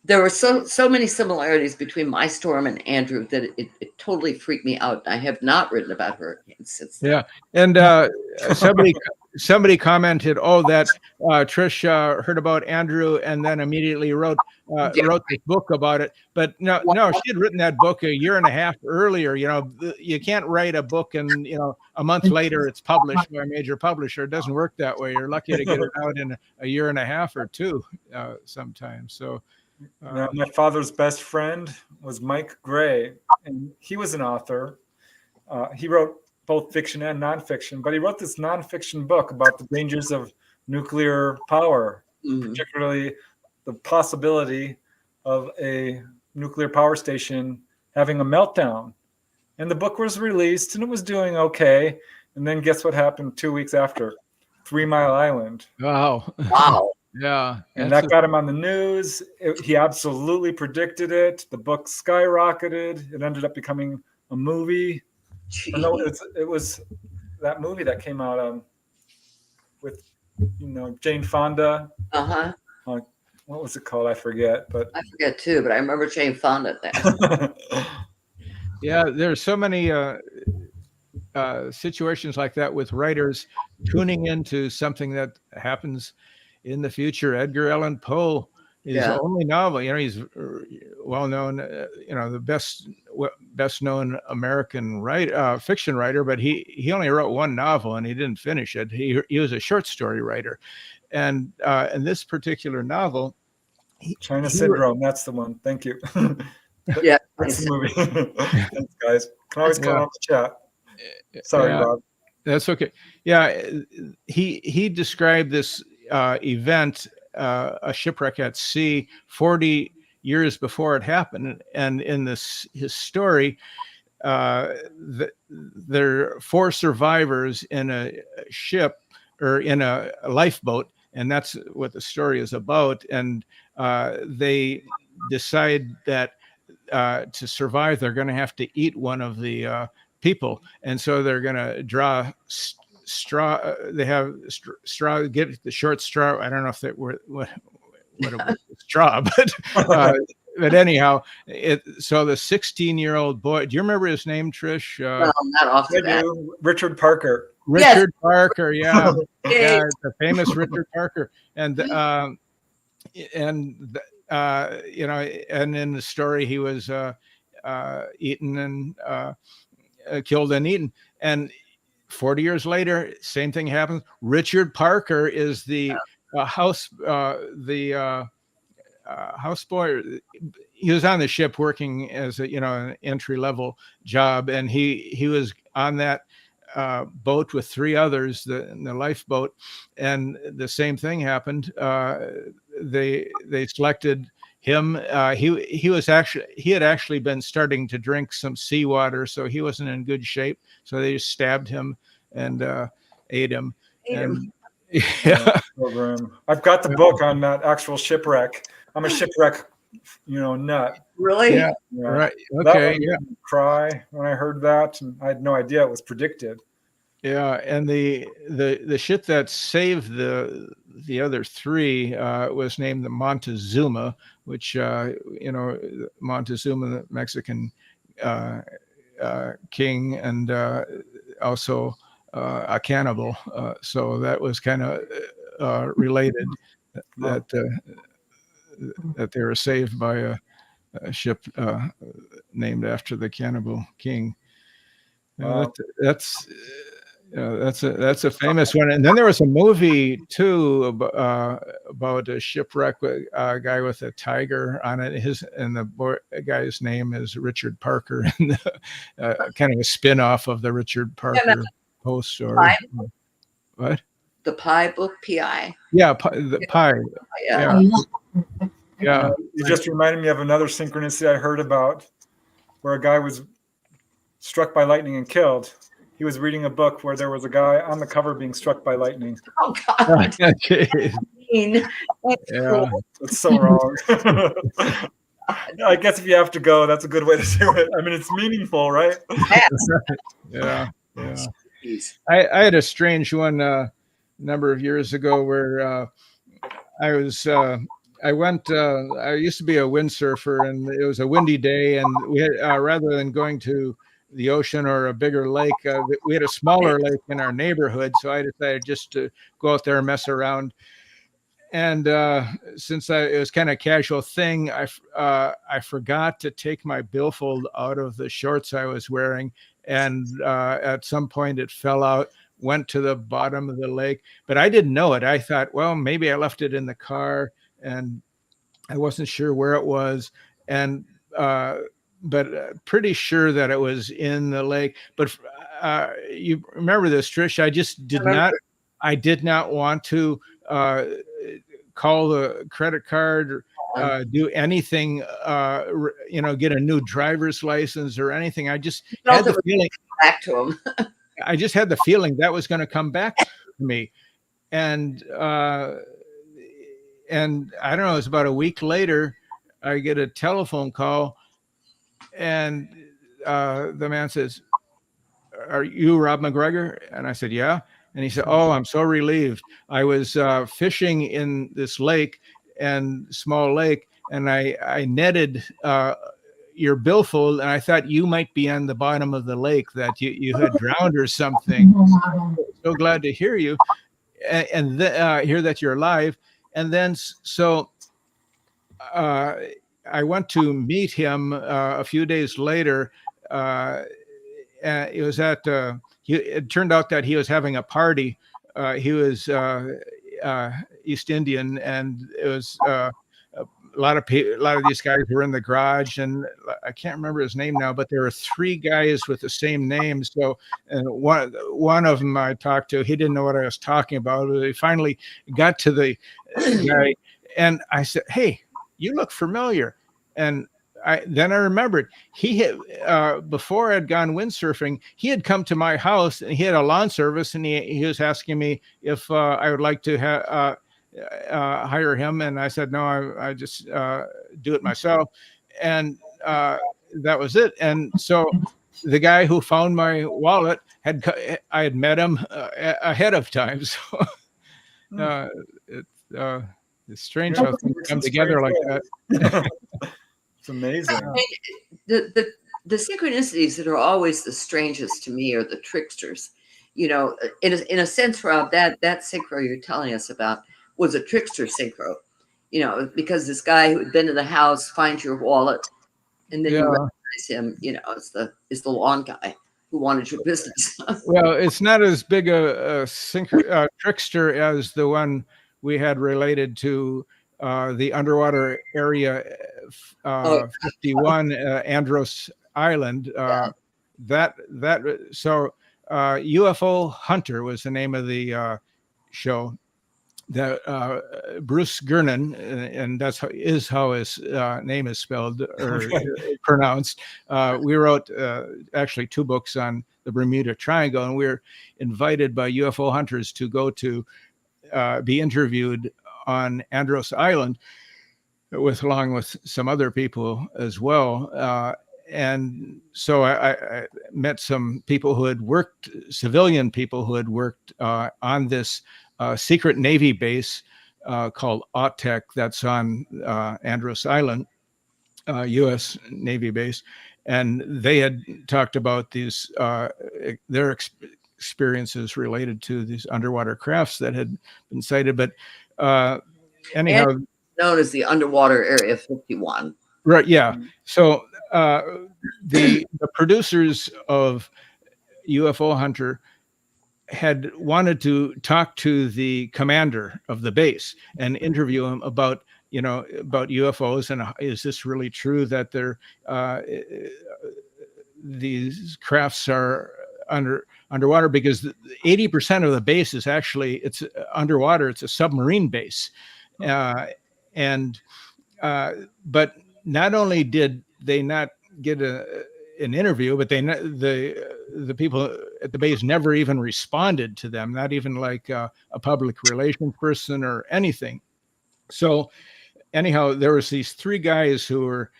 [SPEAKER 4] there were so many similarities between my storm and Andrew that it totally freaked me out. I have not written about hurricanes since then.
[SPEAKER 3] Yeah. And somebody commented, that Trish heard about Andrew and then immediately wrote this book about it. But no, she had written that book a year and a half earlier. You can't write a book and a month later it's published by a major publisher. It doesn't work that way. You're lucky to get it out in a year and a half or two sometimes. So
[SPEAKER 2] my father's best friend was Mike Gray, and he was an author. He wrote both fiction and nonfiction, but he wrote this nonfiction book about the dangers of nuclear power, particularly the possibility of a nuclear power station having a meltdown. And the book was released, and it was doing okay. And then guess what happened 2 weeks after? 3 Mile Island.
[SPEAKER 3] Wow. Yeah.
[SPEAKER 2] And that got him on the news. He absolutely predicted it. The book skyrocketed. It ended up becoming a movie. No, it was that movie that came out with Jane Fonda. What was it called? I forget. But
[SPEAKER 4] I forget too. But I remember Jane Fonda there.
[SPEAKER 3] Yeah, there's so many situations like that with writers tuning into something that happens in the future. Edgar Allan Poe, his only novel, he's well known, the best known American fiction writer, but he only wrote one novel and he didn't finish it. He was a short story writer, and in this particular novel,
[SPEAKER 2] China Syndrome. That's the one. Thank you.
[SPEAKER 4] Yeah,
[SPEAKER 2] that's the movie. Thanks, guys. Can always call on the chat. Sorry,
[SPEAKER 3] Yeah.
[SPEAKER 2] Rob.
[SPEAKER 3] That's okay. Yeah, he described this event, a shipwreck at sea, 40 years before it happened, and in his story, there are 4 survivors in a ship or in a lifeboat, and that's what the story is about. And they decide that to survive, they're going to have to eat one of the people, and so they're going to draw straw. They have straw. Get the short straw. I don't know if that were what it was straw, but anyhow, so the 16-year-old boy. Do you remember his name, Trish?
[SPEAKER 4] Well, not off
[SPEAKER 2] I
[SPEAKER 4] the bat.
[SPEAKER 2] do. Richard Parker.
[SPEAKER 3] Richard Parker. Yeah,
[SPEAKER 4] Okay.
[SPEAKER 3] yeah, the famous Richard Parker, and you know, and in the story he was eaten and killed and eaten, and 40 years later, same thing happens. Richard Parker is the houseboy. He was on the ship working as a, an entry level job, and he was on that boat with 3 others, in the lifeboat, and the same thing happened. They selected him. He had actually been starting to drink some seawater, so he wasn't in good shape. So they just stabbed him and ate him. Yeah.
[SPEAKER 2] Program. I've got the book on that actual shipwreck. I'm a shipwreck, nut.
[SPEAKER 4] Really?
[SPEAKER 3] Yeah.
[SPEAKER 2] Yeah.
[SPEAKER 3] Right.
[SPEAKER 2] That
[SPEAKER 3] Okay.
[SPEAKER 2] one made me cry when I heard that, and I had no idea it was predicted.
[SPEAKER 3] Yeah, and the ship that saved the other 3 was named the Montezuma, which Montezuma, the Mexican king, and also a cannibal. So that was kind of related, that they were saved by a ship named after the cannibal king.
[SPEAKER 2] Wow.
[SPEAKER 3] That's a famous one. And then there was a movie too about a shipwreck with a guy with a tiger on it. The guy's name is Richard Parker, and kind of a spin-off of the Richard Parker Poe story. What?
[SPEAKER 4] The Pie book, P.I.
[SPEAKER 3] Yeah, the pie.
[SPEAKER 4] Yeah.
[SPEAKER 3] Yeah.
[SPEAKER 2] You just reminded me of another synchronicity I heard about, where a guy was struck by lightning and killed. He was reading a book where there was a guy on the cover being struck by lightning.
[SPEAKER 4] Oh God.
[SPEAKER 3] Okay.
[SPEAKER 4] That's cool.
[SPEAKER 2] That's so wrong. I guess if you have to go, that's a good way to do it. I mean, it's meaningful, right?
[SPEAKER 3] Yeah. I had a strange one a number of years ago where I used to be a windsurfer, and it was a windy day, and we had, rather than going to the ocean or a bigger lake, we had a smaller lake in our neighborhood. So I decided just to go out there and mess around. And since it was kind of a casual thing, I forgot to take my billfold out of the shorts I was wearing. And at some point it fell out, went to the bottom of the lake, but I didn't know it. I thought, well, maybe I left it in the car, and I wasn't sure where it was. And but pretty sure that it was in the lake. But you remember this, Trish? I just did not. I did not want to call the credit card, or do anything. Get a new driver's license or anything. I just had the feeling
[SPEAKER 4] back to him.
[SPEAKER 3] I just had the feeling that was going to come back to me, and I don't know. It was about a week later. I get a telephone call. And the man says, "Are you Rob MacGregor?" And I said, "Yeah." And he said, "Oh, I'm so relieved. I was fishing in this small lake, and I netted your billfold, and I thought you might be on the bottom of the lake, that you had drowned or something. So glad to hear you, and hear that you're alive." And then so I went to meet him a few days later. It was at. It turned out that he was having a party. He was East Indian, and it was lot of these guys were in the garage, and I can't remember his name now, but there were 3 guys with the same name. So one of them I talked to, he didn't know what I was talking about. He finally got to the guy, and I said, "Hey, you look familiar." And then I remembered he had before I'd gone windsurfing, he had come to my house and he had a lawn service, and he was asking me if I would like to hire him, and I said no, I just do it myself, and that was it. And so the guy who found my wallet I had met him ahead of time, so it's strange how things come together like that.
[SPEAKER 2] It's amazing.
[SPEAKER 4] The synchronicities that are always the strangest to me are the tricksters. In a sense, Rob, that synchro you're telling us about was a trickster synchro. Because this guy who had been to the house finds your wallet, and then you recognize him. Is the lawn guy who wanted your business.
[SPEAKER 3] Well, it's not as big a trickster as the one we had related to the underwater area 51 Andros Island. So UFO Hunter was the name of the show. That Bruce Gernon, and that's how his name is spelled or pronounced. We wrote actually 2 books on the Bermuda Triangle, and we were invited by UFO hunters to go to be interviewed on Andros Island along with some other people as well. And so I met some people who had worked, civilian people who had worked on this secret Navy base called OTEC that's on Andros Island, U.S. Navy base. And they had talked about these, their experiences related to these underwater crafts that had been sighted. But anyhow,
[SPEAKER 4] and known as the Underwater Area 51.
[SPEAKER 3] Right. Yeah. So the producers of UFO Hunter had wanted to talk to the commander of the base and interview him about UFOs, and is this really true that these crafts are underwater, because 80% of the base is actually, it's underwater. It's a submarine base. But not only did they not get an interview, but the people at the base never even responded to them, not even like a public relations person or anything. So anyhow, there was these 3 guys who were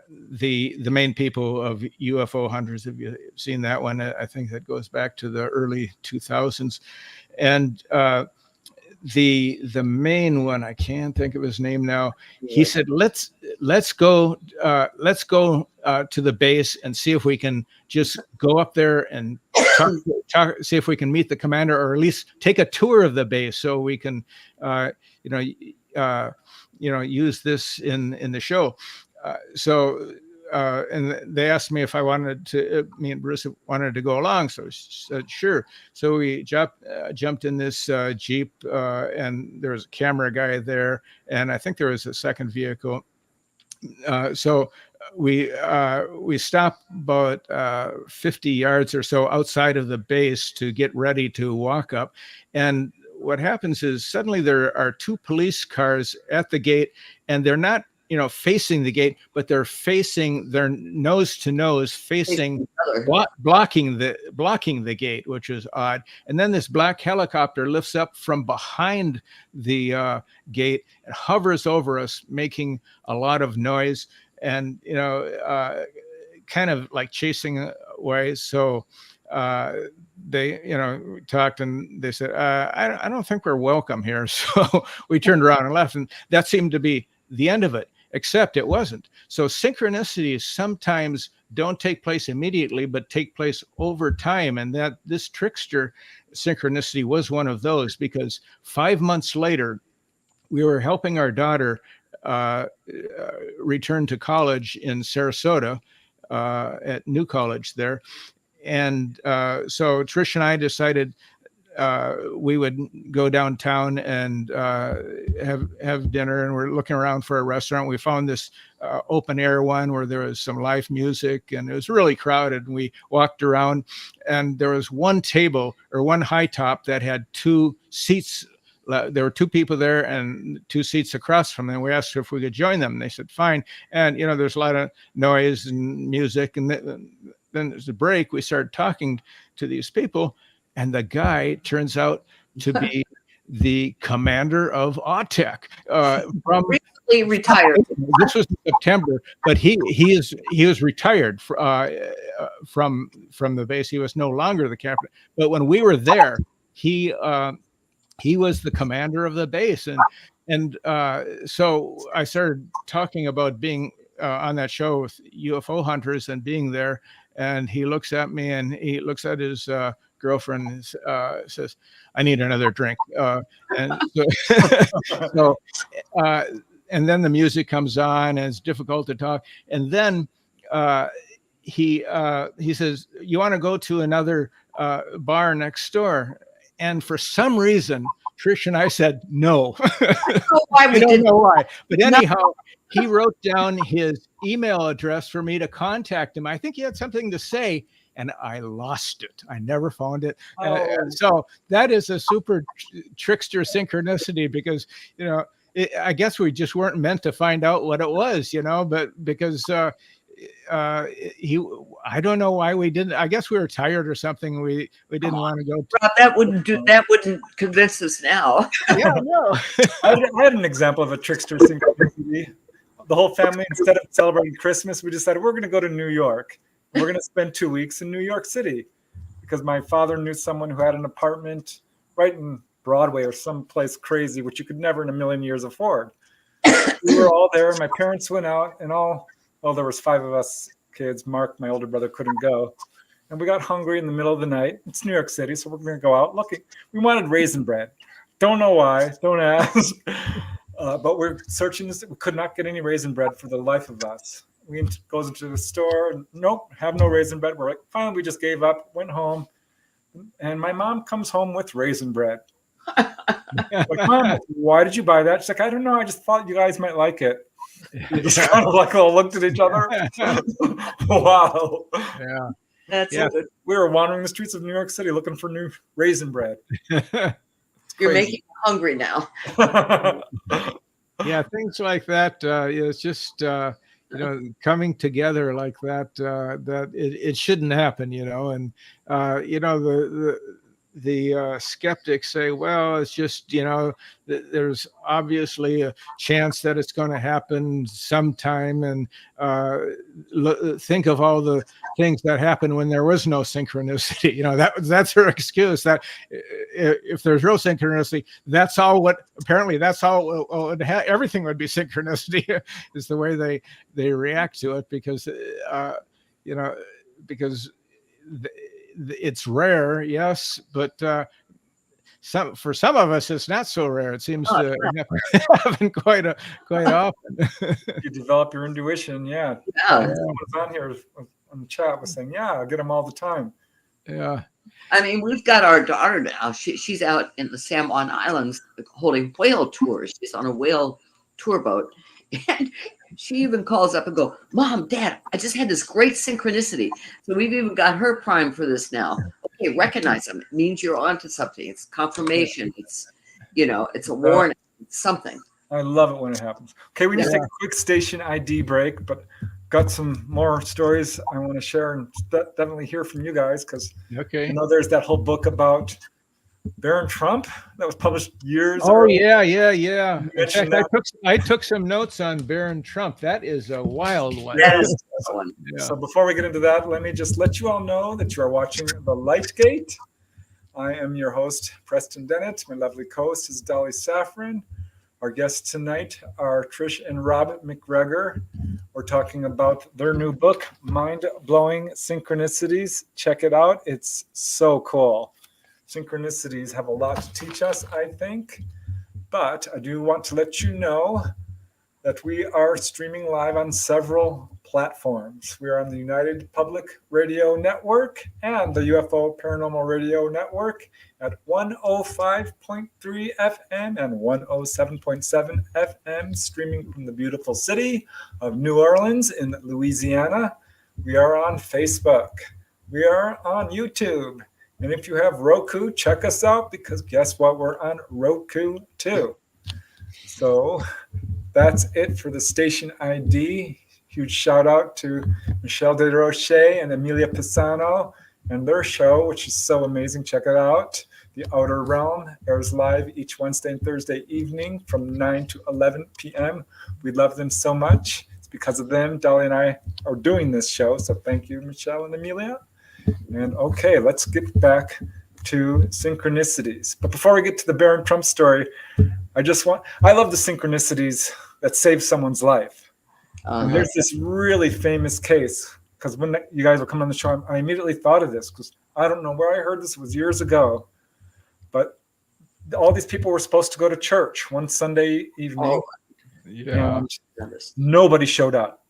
[SPEAKER 3] the main people of UFO Hunters. Have you seen that one? I think that goes back to the early 2000s. And the main one, I can't think of his name now. He said, let's go to the base and see if we can just go up there and talk, see if we can meet the commander, or at least take a tour of the base so we can use this in the show. And they asked me if I wanted to, me and Bruce wanted to go along. So I said, sure. So we jumped in this Jeep, and there was a camera guy there, and I think there was a second vehicle. So we stopped about 50 yards or so outside of the base to get ready to walk up. And what happens is suddenly there are 2 police cars at the gate, and they're not facing the gate, but they're facing, their nose to nose, facing, blocking the gate, which is odd. And then this black helicopter lifts up from behind the gate and hovers over us, making a lot of noise, and kind of like chasing away. So they talked, and they said, I don't think we're welcome here. So we turned around and left, and that seemed to be the end of it. Except it wasn't. So synchronicities sometimes don't take place immediately, but take place over time. And that this trickster synchronicity was one of those, because 5 months later, we were helping our daughter return to college in Sarasota at New College there. And so Trish and I decided we would go downtown and have dinner, and we're looking around for a restaurant. We found this open air one where there was some live music, and it was really crowded. And we walked around, and there was one table or one high top that had 2 seats. There were 2 people there and 2 seats across from them. We asked if we could join them. And they said, fine. And, there's a lot of noise and music. And then there's a break. We started talking to these people. And the guy turns out to be the commander of AUTEC. From
[SPEAKER 4] Recently retired.
[SPEAKER 3] This was in September, but he was retired from the base. He was no longer the captain. But when we were there, he was the commander of the base, and so I started talking about being on that show with UFO hunters and being there. And he looks at me and he looks at his girlfriend and says, "I need another drink." And so, and then the music comes on and it's difficult to talk. And then he says, "You want to go to another bar next door?" And for some reason, Trish and I said no. I don't know why. But anyhow, he wrote down his email address for me to contact him. I think he had something to say, and I lost it. I never found it. So that is a super trickster synchronicity, because, I guess we just weren't meant to find out what it was, but because I don't know why we didn't. I guess we were tired or something. We didn't want to go.
[SPEAKER 4] Rob, that wouldn't convince us now.
[SPEAKER 3] Yeah, no.
[SPEAKER 2] I had an example of a trickster synchronicity. The whole family, instead of celebrating Christmas, we decided we're going to go to New York. We're going to spend 2 weeks in New York City, because my father knew someone who had an apartment right in Broadway or someplace crazy, which you could never in a million years afford. We were all there. My parents went out, and there was 5 of us kids. Mark, my older brother, couldn't go. And we got hungry in the middle of the night. It's New York City, so we're going to go out looking. We wanted raisin bread. Don't know why. Don't ask. But we're searching. We could not get any raisin bread for the life of us. We goes into the store. Nope, have no raisin bread. We're like, finally, we just gave up, went home. And my mom comes home with raisin bread. Like, Mom, why did you buy that? She's like, I don't know. I just thought you guys might like it. We just kind of like all looked at each other. Wow.
[SPEAKER 3] Yeah.
[SPEAKER 4] That's
[SPEAKER 3] good.
[SPEAKER 2] We were wandering the streets of New York City looking for new raisin bread.
[SPEAKER 4] You're making me hungry now.
[SPEAKER 3] Yeah, things like that. It's just coming together like that. That it shouldn't happen. And the skeptics say, well, it's just, there's obviously a chance that it's going to happen sometime. And think of all the things that happened when there was no synchronicity. That's her excuse, that if there's real synchronicity, everything would be synchronicity, is the way they react to it, because, because it's rare, yes, but for some of us, it's not so rare. It seems to happen quite often.
[SPEAKER 2] You develop your intuition, yeah. Someone's on here on the chat was saying, yeah, I get them all the time.
[SPEAKER 3] Yeah.
[SPEAKER 4] I mean, we've got our daughter now. She's out in the San Juan Islands holding whale tours. She's on a whale tour boat. And she even calls up and go, Mom, Dad, I just had this great synchronicity. So we've even got her primed for this now. Okay, recognize them. It means you're onto something. It's confirmation. It's, it's a warning. It's something.
[SPEAKER 2] I love it when it happens. Okay, we need to take a quick station ID break, but got some more stories I want to share and definitely hear from you guys, because there's that whole book about Baron Trump that was published years ago.
[SPEAKER 3] Oh, yeah. In fact, I took some notes on Baron Trump. That is a wild one.
[SPEAKER 4] That is one.
[SPEAKER 2] Yeah. So before we get into that, let me just let you all know that you are watching The Light Gate. I am your host, Preston Dennett. My lovely co-host is Dolly Safran. Our guests tonight are Trish and Rob MacGregor. We're talking about their new book, Mind-Blowing Synchronicities. Check it out. It's so cool. Synchronicities have a lot to teach us, I think. But I do want to let you know that we are streaming live on several platforms. We are on the United Public Radio Network and the UFO Paranormal Radio Network at 105.3 FM and 107.7 FM, streaming from the beautiful city of New Orleans in Louisiana. We are on Facebook. We are on YouTube. And if you have Roku, check us out, because guess what? We're on Roku too. So that's it for the station ID. Huge shout out to Michelle De Roche and Emilia Pisano and their show, which is so amazing. Check it out. The Outer Realm airs live each Wednesday and Thursday evening from 9 to 11 p.m. We love them so much. It's because of them, Dolly and I are doing this show. So thank you, Michelle and Emilia. And okay, let's get back to synchronicities. But before we get to the Barron Trump story, I love the synchronicities that save someone's life. And there's this really famous case, because when you guys were coming on the show, I immediately thought of this, because I don't know where I heard this. It was years ago. But all these people were supposed to go to church one Sunday evening. And nobody showed up.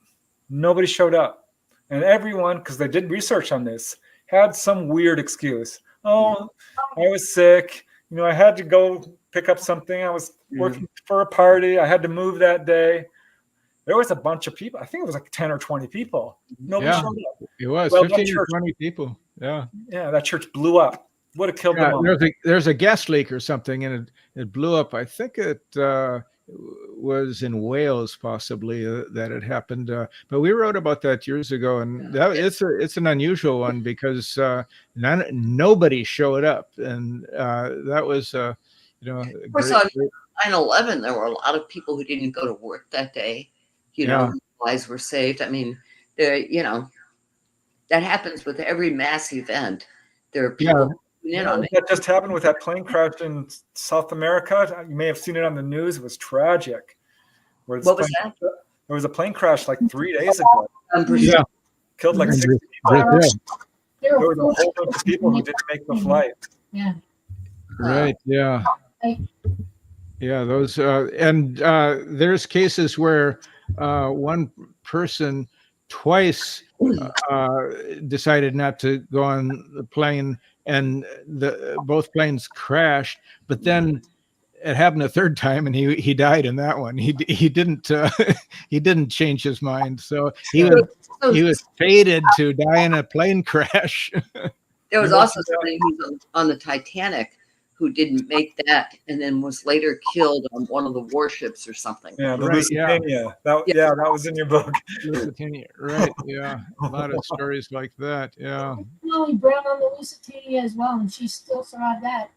[SPEAKER 2] Nobody showed up. And everyone, because they did research on this, had some weird excuse. Oh, I was sick. I had to go pick up something. I was working for a party. I had to move that day. There was a bunch of people. I think it was like 10 or 20 people. Nobody showed up.
[SPEAKER 3] It was 15 or 20 people. Yeah.
[SPEAKER 2] Yeah, that church blew up. Would have killed them all.
[SPEAKER 3] There's a gas leak or something, and it blew up. I think it was in Wales, possibly, that it happened. But we wrote about that years ago, and it's an unusual one, because nobody showed up, and that was
[SPEAKER 4] of course, on 9/11, there were a lot of people who didn't go to work that day. Lives were saved. I mean, that happens with every mass event. There are people in on it.
[SPEAKER 2] That just happened with that plane crash in South America. You may have seen it on the news. It was tragic.
[SPEAKER 4] What was that?
[SPEAKER 2] There was a plane crash like 3 days ago. Killed like 6 people. There was a whole bunch of people who didn't make the flight.
[SPEAKER 1] Yeah.
[SPEAKER 3] Right. Yeah. Yeah. Those and there's cases where one person twice decided not to go on the plane, and both planes crashed. But then it happened a third time, and he died in that one. He didn't he didn't change his mind. So he was fated to die in a plane crash.
[SPEAKER 4] There was also somebody who's on the Titanic who didn't make that, and then was later killed on one of the warships or something.
[SPEAKER 2] Yeah, the Lusitania. That was in your book.
[SPEAKER 3] Lusitania, right? Yeah, a lot of stories like that. Yeah.
[SPEAKER 1] Molly Brown on the Lusitania as well, and she still survived that.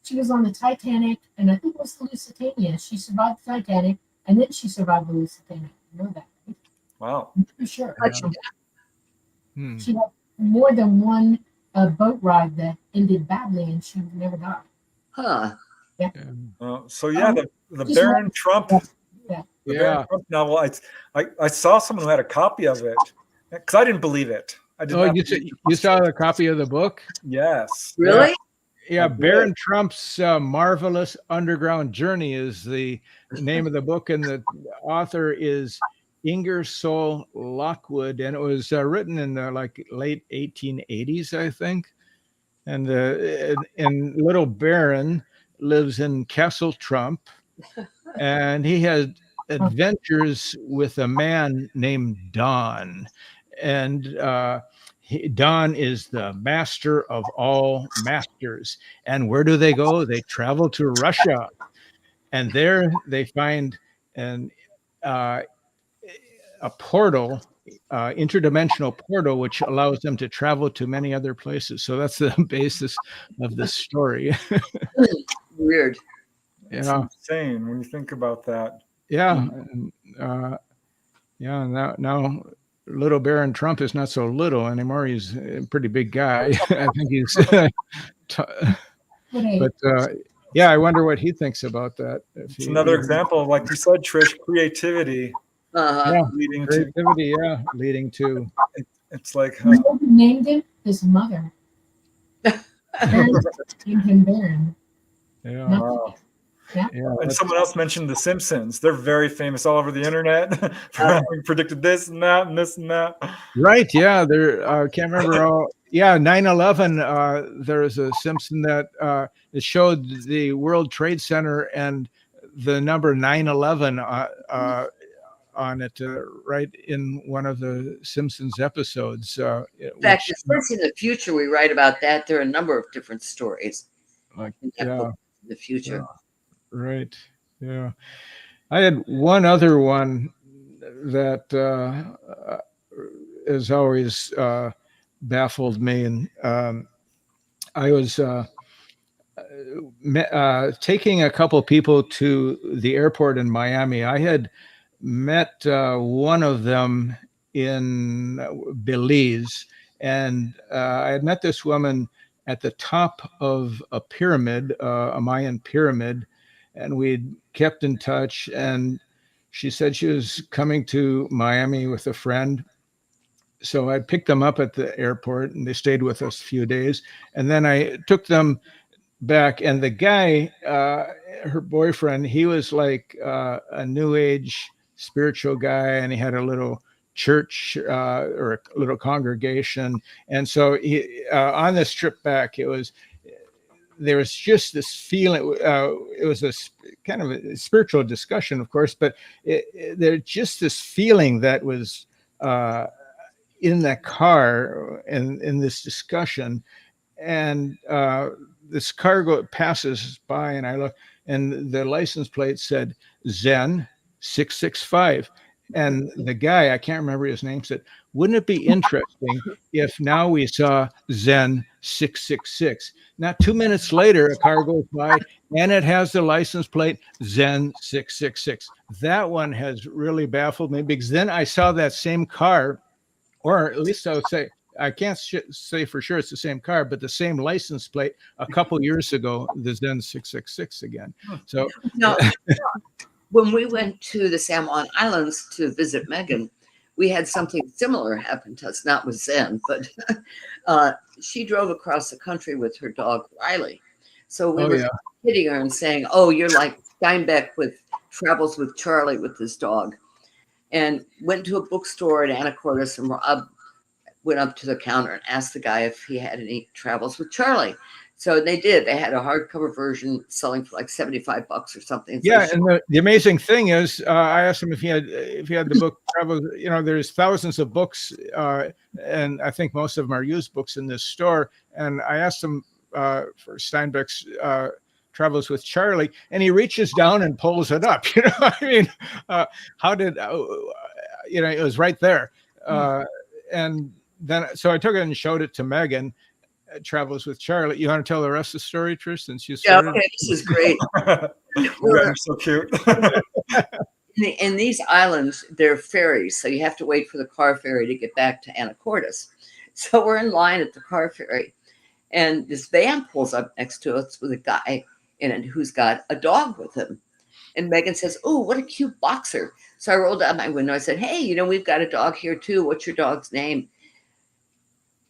[SPEAKER 1] She was on the Titanic, and I think it was the Lusitania. She survived the Titanic, and then she survived the Lusitania. You know that, right?
[SPEAKER 2] Wow.
[SPEAKER 1] I'm pretty sure.
[SPEAKER 3] Yeah.
[SPEAKER 1] She had more than one boat ride that ended badly, and she never died.
[SPEAKER 4] Huh.
[SPEAKER 1] Yeah.
[SPEAKER 2] The Barron Trump. The Barron Trump novel. I saw someone who had a copy of it, because I didn't believe it.
[SPEAKER 3] You saw the copy of the book?
[SPEAKER 2] Yes.
[SPEAKER 4] Really?
[SPEAKER 3] Yeah. Barron Trump's Marvelous Underground Journey is the name of the book, and the author is Ingersoll Lockwood, and it was written in the late 1880s, I think. And little Barron lives in Castle Trump, and he had adventures with a man named Don, and Don is the master of all masters. And where do they go? They travel to Russia, and there they find a portal, interdimensional portal, which allows them to travel to many other places. So that's the basis of this story.
[SPEAKER 4] Weird.
[SPEAKER 2] It's insane when you think about that.
[SPEAKER 3] Yeah. Now little Barron Trump is not so little anymore. He's a pretty big guy. I think he's I wonder what he thinks about that.
[SPEAKER 2] It's another example, like you said, Trish, creativity. Leading
[SPEAKER 3] to.
[SPEAKER 2] It's like
[SPEAKER 1] who named him? His mother. Named him Barron.
[SPEAKER 3] Yeah.
[SPEAKER 2] Wow.
[SPEAKER 1] Yeah.
[SPEAKER 2] And someone else mentioned The Simpsons. They're very famous all over the internet for having predicted this and that and this and that.
[SPEAKER 3] Right. Yeah. There. Can't remember all. Yeah. 9/11. There's a Simpson that it showed the World Trade Center and the number 9/11 on it, right in one of the Simpsons episodes.
[SPEAKER 4] In fact, especially in the future, we write about that. There are a number of different stories in the future.
[SPEAKER 3] Yeah, right. Yeah. I had one other one that has always baffled me. And I was taking a couple people to the airport in Miami. I had met one of them in Belize, and I had met this woman at the top of a pyramid, a Mayan pyramid, and we'd kept in touch. And she said she was coming to Miami with a friend. So I picked them up at the airport, and they stayed with us a few days. And then I took them back, and the guy, her boyfriend, he was like a new age spiritual guy, and he had a little church or a little congregation. And so he, on this trip back, there was just this feeling. It was a kind of a spiritual discussion, of course, but there's just this feeling that was in that car and in this discussion. And this car passes by, and I look, and the license plate said Zen 665. And the guy, I can't remember his name, said, "Wouldn't it be interesting if now we saw Zen 666? Now, 2 minutes later, a car goes by and it has the license plate Zen 666. That one has really baffled me, because then I saw that same car, or at least I would say, I can't say for sure it's the same car, but the same license plate a couple years ago, the Zen 666 again. So
[SPEAKER 4] no, when we went to the San Juan Islands to visit Megan, we had something similar happen to us, not with Zen, but she drove across the country with her dog, Riley. So we were hitting her and saying, "Oh, you're like Steinbeck with Travels with Charlie with this dog." And went to a bookstore at Anacortes, and Rob went up to the counter and asked the guy if he had any Travels with Charlie. So they did. They had a hardcover version selling for like $75 or something. So
[SPEAKER 3] yeah, and the amazing thing is, I asked him if he had the book Travels. You know, there's thousands of books, and I think most of them are used books in this store. And I asked him for Steinbeck's Travels with Charlie, and he reaches down and pulls it up. You know, I mean, how did it was right there, and then so I took it and showed it to Megan. Travels with Charlie. You want to tell the rest of the story, Trish, since you started?
[SPEAKER 4] Yeah, okay, this is great.
[SPEAKER 2] You're so cute.
[SPEAKER 4] In these islands, there are ferries, so you have to wait for the car ferry to get back to Anacortes. So we're in line at the car ferry, and this van pulls up next to us with a guy in it who's got a dog with him. And Megan says, "Oh, what a cute boxer." So I rolled out my window. I said, "Hey, we've got a dog here too. What's your dog's name?"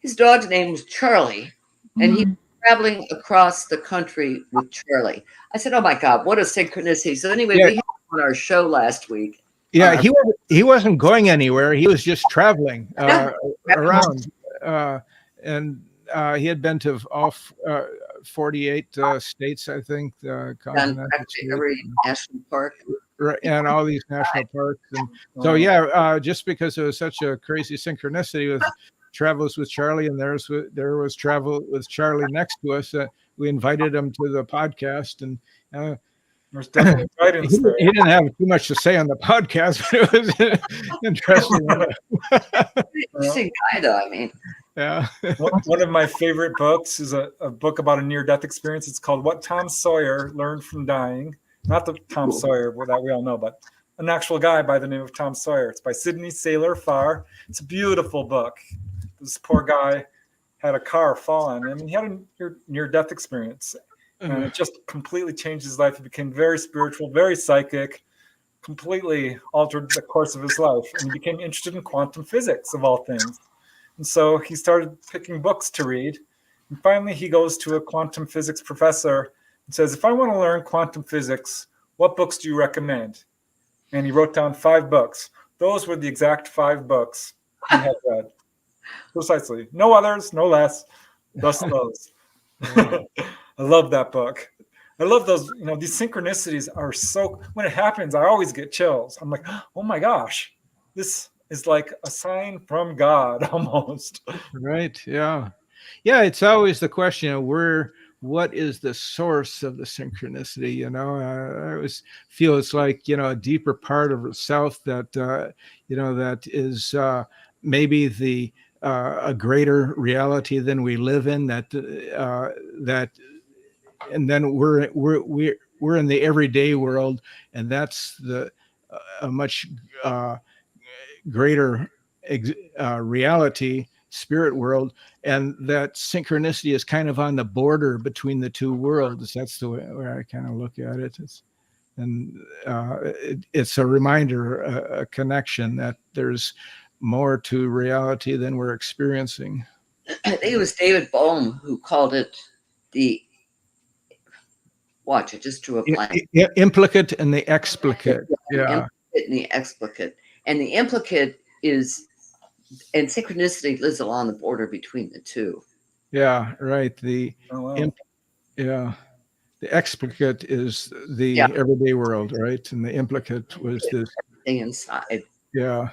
[SPEAKER 4] His dog's name was Charlie, and he was traveling across the country with Charlie. I said, "Oh my God, what a synchronicity!" So anyway, we had him on our show last week.
[SPEAKER 3] Yeah, he wasn't going anywhere. He was just traveling around, and he had been to all 48 states, I think.
[SPEAKER 4] Every national park.
[SPEAKER 3] And all these national parks. And so, just because it was such a crazy synchronicity with Travels with Charlie, and there was Travel with Charlie next to us, we invited him to the podcast, and
[SPEAKER 2] there's definitely guidance there.
[SPEAKER 3] He didn't have too much to say on the podcast, but it was interesting.
[SPEAKER 4] Interesting guy, though. I mean,
[SPEAKER 3] yeah.
[SPEAKER 2] One of my favorite books is a book about a near-death experience. It's called "What Tom Sawyer Learned from Dying." Not the Tom Sawyer that we all know, but an actual guy by the name of Tom Sawyer. It's by Sidney Saylor Farr. It's a beautiful book. This poor guy had a car fall on him, and he had a near-death experience. And it just completely changed his life. He became very spiritual, very psychic, completely altered the course of his life. And he became interested in quantum physics, of all things. And so he started picking books to read. And finally, he goes to a quantum physics professor It says, if I want to learn quantum physics, what books do you recommend? And he wrote down 5 books. Those were the exact 5 books he had read. Precisely. No others, no less. Just those. I love that book. I love those, these synchronicities are so, when it happens, I always get chills. I'm like, oh my gosh, this is like a sign from God almost.
[SPEAKER 3] Right. Yeah. Yeah. It's always the question of what is the source of the synchronicity? I always feel it's like, a deeper part of itself that, that is maybe a greater reality than we live in, and then we're in the everyday world, and that's a much greater reality, spirit world, and that synchronicity is kind of on the border between the two worlds. That's the way I kind of look at it. It's a reminder, a connection that there's more to reality than we're experiencing.
[SPEAKER 4] I think it was David Bohm who called it the, watch, I just drew a blank.
[SPEAKER 3] Implicate and the explicate. Yeah.
[SPEAKER 4] Implicate and the explicate. And the implicate is, and synchronicity lives along the border between the two.
[SPEAKER 3] Yeah, right. The explicate is the everyday world, right? And the implicate was this
[SPEAKER 4] thing inside.
[SPEAKER 3] Yeah.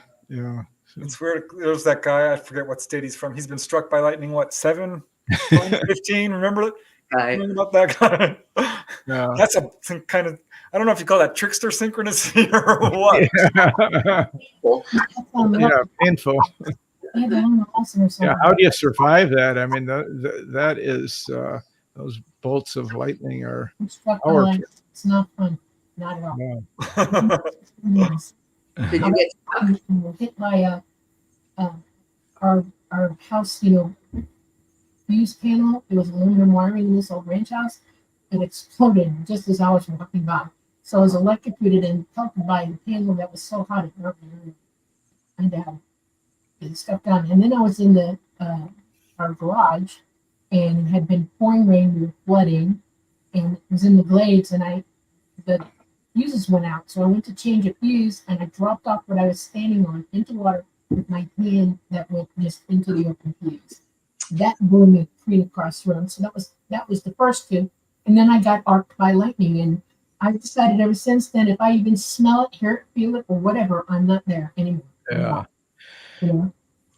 [SPEAKER 2] It's weird. There's that guy, I forget what state he's from. He's been struck by lightning, 7, 15? Remember it?
[SPEAKER 4] Right.
[SPEAKER 2] Remember about that guy?
[SPEAKER 3] Yeah.
[SPEAKER 2] That's a kind of, I don't know if you call that trickster synchronicity or what.
[SPEAKER 3] Yeah, painful. Yeah, how do you survive that? I mean, that is those bolts of lightning are powerful.
[SPEAKER 1] It's not fun, not at all.
[SPEAKER 3] No.
[SPEAKER 4] Did you get
[SPEAKER 1] hit by our house, fuse panel? It was aluminum wiring in this old ranch house. It exploded just as I was walking by. So I was electrocuted and pelted by the panel that was so hot it broke my arm. And it stepped down. And then I was in our garage, and it had been pouring rain, we were flooding, and it was in the glades, and the fuses went out. So I went to change a fuse, and I dropped off what I was standing on into water with my hand that went just into the open fuse. That blew me clean across the room. So that was the first 2. And then I got arced by lightning, and I've decided ever since then, if I even smell it, hear it, feel it, or whatever, I'm not there anymore.
[SPEAKER 3] Yeah.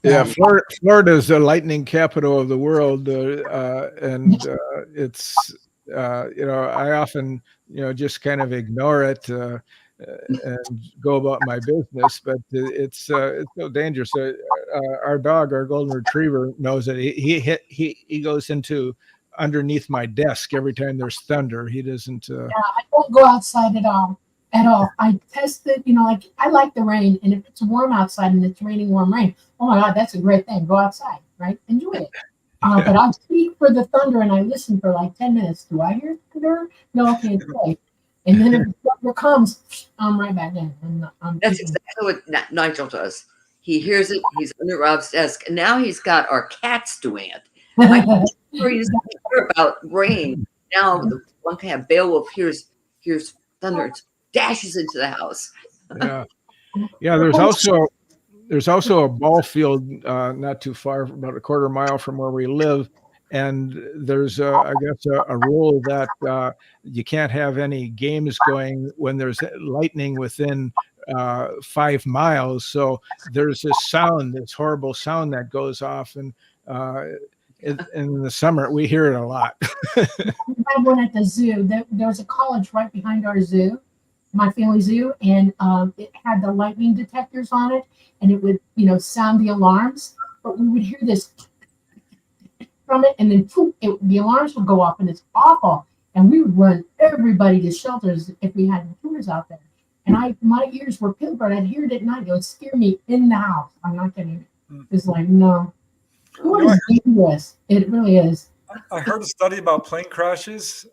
[SPEAKER 3] Yeah, Florida is the lightning capital of the world, and it's I often just kind of ignore it and go about my business, but it's so dangerous. Our dog, our golden retriever, knows that he goes into underneath my desk every time there's thunder. He doesn't.
[SPEAKER 1] I won't go outside at all. I tested, I like the rain, and if it's warm outside and it's raining warm rain, oh my God, that's a great thing. Go outside, right? Enjoy it. But I speak for the thunder and I listen for like 10 minutes. Do I hear thunder? No, I can't play. And then if the thunder comes, I'm right back in.
[SPEAKER 4] That's exactly what Nigel does. He hears it. He's under Rob's desk, and now he's got our cats doing it. Before you hear about rain, now the one cat Beowulf hears thunder, dashes into the house.
[SPEAKER 3] Yeah. There's also a ball field not too far, about a quarter mile from where we live, and there's I guess a rule that you can't have any games going when there's lightning within 5 miles. So there's this horrible sound that goes off, and in the summer we hear it a lot.
[SPEAKER 1] We had one at the zoo. There was a college right behind our zoo, my family zoo, and it had the lightning detectors on it, and it would sound the alarms, but we would hear this from it, and then poof, the alarms would go off, and it's awful, and we would run everybody to shelters if we had tours out there. And my ears were pilfered. I'd hear it at night. It would scare me in the house. I'm not kidding. It's like, no. What is dangerous? It really is.
[SPEAKER 2] I heard a study about plane crashes.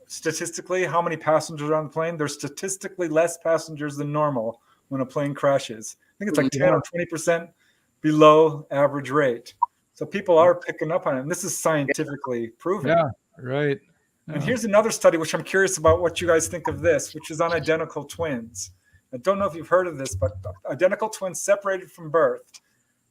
[SPEAKER 2] Statistically, how many passengers are on the plane? There's statistically less passengers than normal when a plane crashes. I think it's like 10 or 20% below average rate. So people are picking up on it. And this is scientifically proven.
[SPEAKER 3] Yeah, right.
[SPEAKER 2] And here's another study, which I'm curious about what you guys think of this, which is on identical twins. I don't know if you've heard of this, but identical twins separated from birth.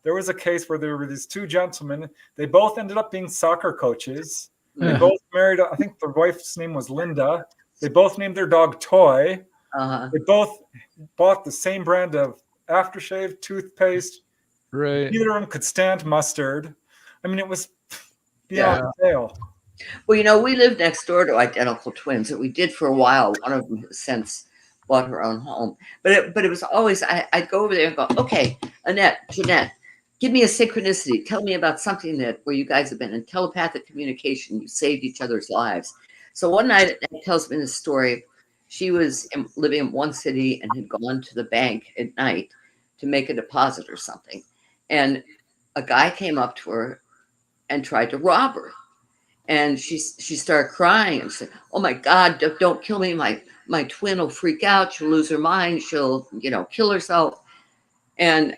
[SPEAKER 2] There was a case where there were these two gentlemen. They both ended up being soccer coaches. They both married, I think their wife's name was Linda. They both named their dog Toy. They both bought the same brand of aftershave, toothpaste.
[SPEAKER 3] Right.
[SPEAKER 2] Neither of them could stand mustard. I mean, it was beyond sale.
[SPEAKER 4] Well, we live next door to identical twins, that we did for a while. One of them has since bought her own home. But it was always, I'd go over there and go, okay, Jeanette, give me a synchronicity. Tell me about something where you guys have been in telepathic communication. You saved each other's lives. So one night, Annette tells me this story. She was living in one city and had gone to the bank at night to make a deposit or something. And a guy came up to her and tried to rob her. And she started crying and said, "Oh my God, don't kill me. My twin will freak out. She'll lose her mind. She'll, kill herself." And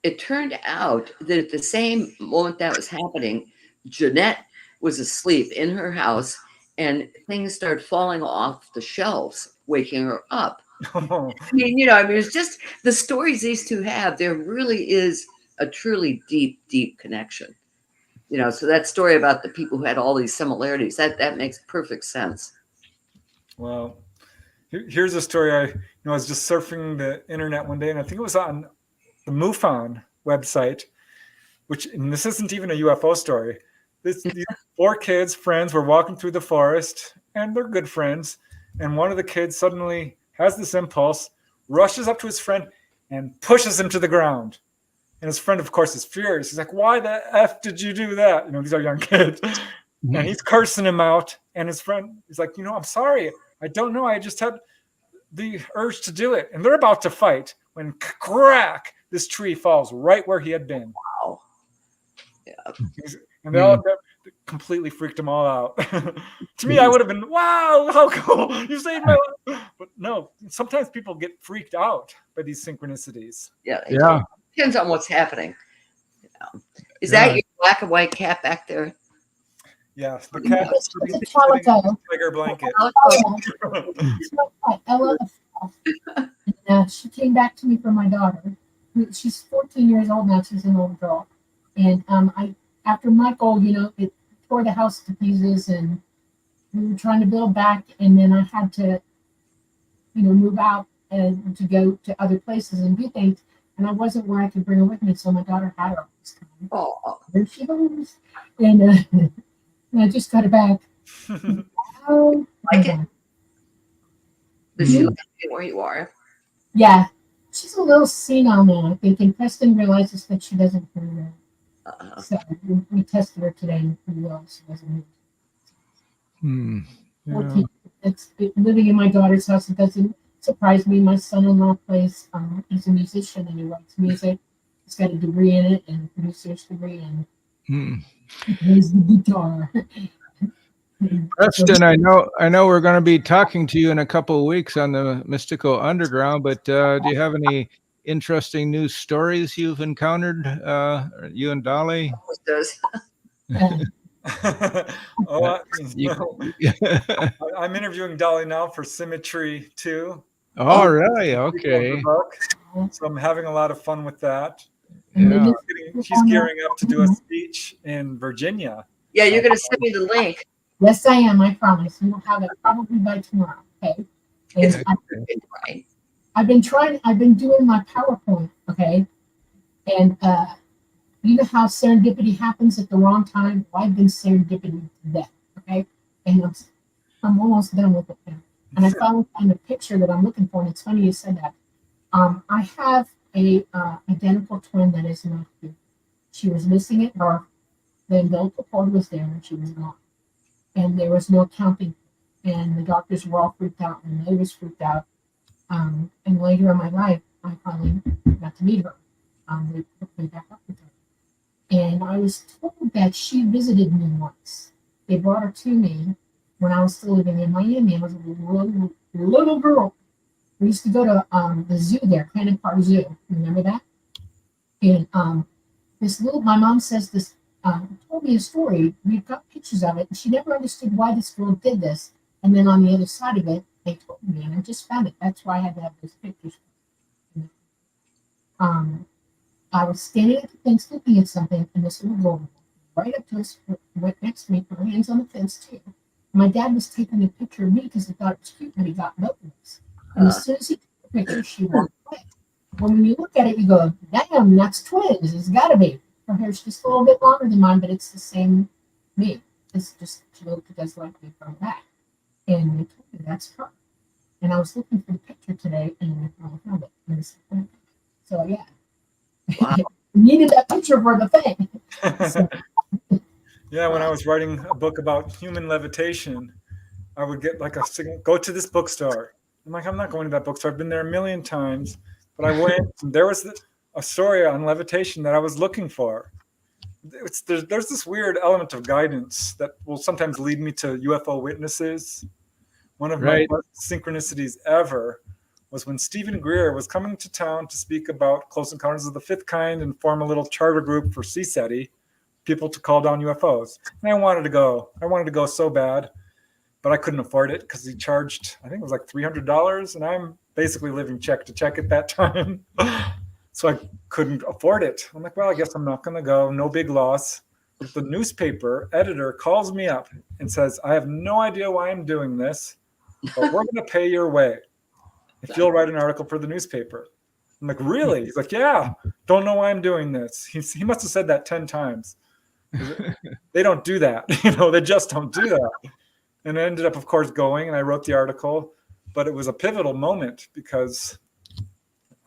[SPEAKER 4] it turned out that at the same moment that was happening, Jeanette was asleep in her house and things started falling off the shelves, waking her up. I mean, it's just the stories these two have. There really is a truly deep, deep connection. So that story about the people who had all these similarities, that makes perfect sense.
[SPEAKER 2] Well, here's a story. I was just surfing the internet one day, and I think it was on the MUFON website, and this isn't even a UFO story. These 4 kids, friends, were walking through the forest, and they're good friends. And one of the kids suddenly has this impulse, rushes up to his friend, and pushes him to the ground. And his friend, of course, is furious. He's like, "Why the F did you do that?" These are young kids. And he's cursing him out. And his friend is like, "I'm sorry. I don't know. I just had the urge to do it." And they're about to fight when crack, this tree falls right where he had been.
[SPEAKER 4] Wow. Yeah.
[SPEAKER 2] And they all completely freaked them all out. To me, I would have been, "Wow, how cool. You saved my life." But no, sometimes people get freaked out by these synchronicities.
[SPEAKER 4] Yeah. Depends on what's happening. Is that your black and white cat back there?
[SPEAKER 2] Yeah, the cat
[SPEAKER 1] It's
[SPEAKER 2] is
[SPEAKER 1] a calico.
[SPEAKER 2] tiger blanket.
[SPEAKER 1] Ella. And, she came back to me from my daughter. She's 14 years old now. She's an old girl. And after Michael, it tore the house to pieces, and we were trying to build back. And then I had to, move out and to go to other places and do things. And I wasn't where I could bring her with me, so my daughter had her all this time.
[SPEAKER 4] Oh,
[SPEAKER 1] There she goes. And I just got her back. Oh,
[SPEAKER 4] like it? Does she like it where you are?
[SPEAKER 1] Yeah. She's a little senile now, I think, and Preston realizes that she doesn't hear her. So we tested her today and pretty well she doesn't hear. It's living in my daughter's house. It doesn't surprise me. My son-in-law plays, he's a musician and he writes music. He's got a degree in it and a producer's degree, and he plays the guitar.
[SPEAKER 3] Preston, I know we're going to be talking to you in a couple of weeks on the Mystical Underground, but do you have any interesting news stories you've encountered, you and Dolly?
[SPEAKER 2] I'm interviewing Dolly now for Symmetry 2.
[SPEAKER 3] Oh, really? Okay.
[SPEAKER 2] So I'm having a lot of fun with that.
[SPEAKER 3] Yeah.
[SPEAKER 2] She's gearing up to do a speech in Virginia.
[SPEAKER 4] Yeah, you're going to send me the link.
[SPEAKER 1] Yes, I am. I promise. You will have it probably by tomorrow. Okay. And
[SPEAKER 4] Right.
[SPEAKER 1] I've been doing my PowerPoint. Okay. And you know how serendipity happens at the wrong time? Well, I've been serendipity to death. Okay. And I'm almost done with it now. And I finally found a picture that I'm looking for. And it's funny you said that. I have a identical twin that is not here. She was missing at birth. The umbilical cord was there and she was gone. And there was no accounting. And the doctors were all freaked out and I was freaked out. And later in my life, I finally got to meet her. They put me back up with her. And I was told that she visited me once. They brought her to me when I was still living in Miami. I was a little girl. We used to go to the zoo there, Cannon Park Zoo. Remember that? And my mom says this told me a story. We've got pictures of it, and she never understood why this girl did this. And then on the other side of it, they told me, and I just found it. That's why I had to have those pictures. I was standing at the fence looking at something, and this little girl right up to us, right next to me, put her hands on the fence too. My dad was taking a picture of me because he thought it was cute, but he got both of us. And as soon as he took the picture, she walked away. Well, when you look at it, you go, damn, that's twins. It's got to be. Her hair's just a little bit longer than mine, but it's the same me. It's just she does like me from back. And they told me that's her. And I was looking for the picture today, and I found it. So, yeah.
[SPEAKER 4] Wow.
[SPEAKER 1] Needed that picture for the thing. So,
[SPEAKER 2] Yeah, when I was writing a book about human levitation, I would get like a signal, go to this bookstore. I'm like, I'm not going to that bookstore. I've been there a million times. But I went, and there was a story on levitation that I was looking for. There's this weird element of guidance that will sometimes lead me to UFO witnesses. One of my best synchronicities ever was when Stephen Greer was coming to town to speak about Close Encounters of the Fifth Kind and form a little charter group for CSETI, people to call down UFOs. And I wanted to go so bad, but I couldn't afford it because he charged, I think it was like $300, and I'm basically living check to check at that time. So I couldn't afford it. I'm like, well, I guess I'm not going to go. No big loss. But the newspaper editor calls me up and says, I have no idea why I'm doing this, but we're going to pay your way if you'll write an article for the newspaper. I'm like, really? He's like, yeah, don't know why I'm doing this. He must have said that 10 times. They don't do that. They just don't do that. And I ended up, of course, going, and I wrote the article. But it was a pivotal moment because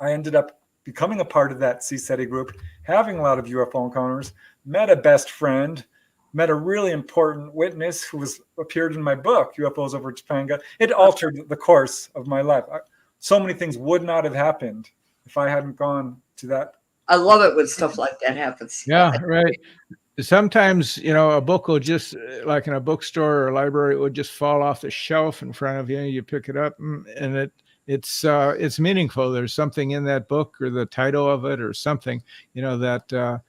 [SPEAKER 2] I ended up becoming a part of that CSETI group, having a lot of UFO encounters, met a best friend, met a really important witness who appeared in my book, UFOs Over Topanga. It altered the course of my life. So many things would not have happened if I hadn't gone to that.
[SPEAKER 4] I love it when stuff like that happens.
[SPEAKER 3] Yeah, right. Sometimes, a book will just, like in a bookstore or a library, it would just fall off the shelf in front of you. You pick it up, and it's meaningful. There's something in that book or the title of it or something, that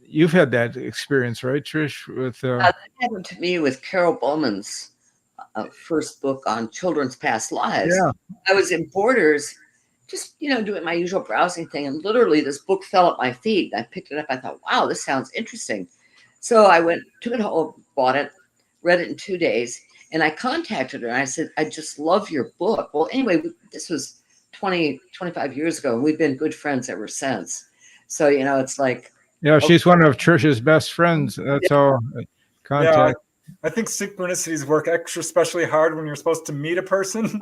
[SPEAKER 3] you've had that experience, right, Trish? With
[SPEAKER 4] that happened to me with Carol Bowman's first book on children's past lives.
[SPEAKER 3] Yeah.
[SPEAKER 4] I was in Borders, just doing my usual browsing thing, and literally this book fell at my feet. I picked it up. I thought, wow, this sounds interesting. So I took it home, bought it, read it in 2 days, and I contacted her and I said, I just love your book. Well, anyway, this was 25 years ago, and we've been good friends ever since. So it's like,
[SPEAKER 3] yeah, she's one of Trish's best friends. That's all. Contact.
[SPEAKER 2] Yeah, I think synchronicities work extra especially hard when you're supposed to meet a person.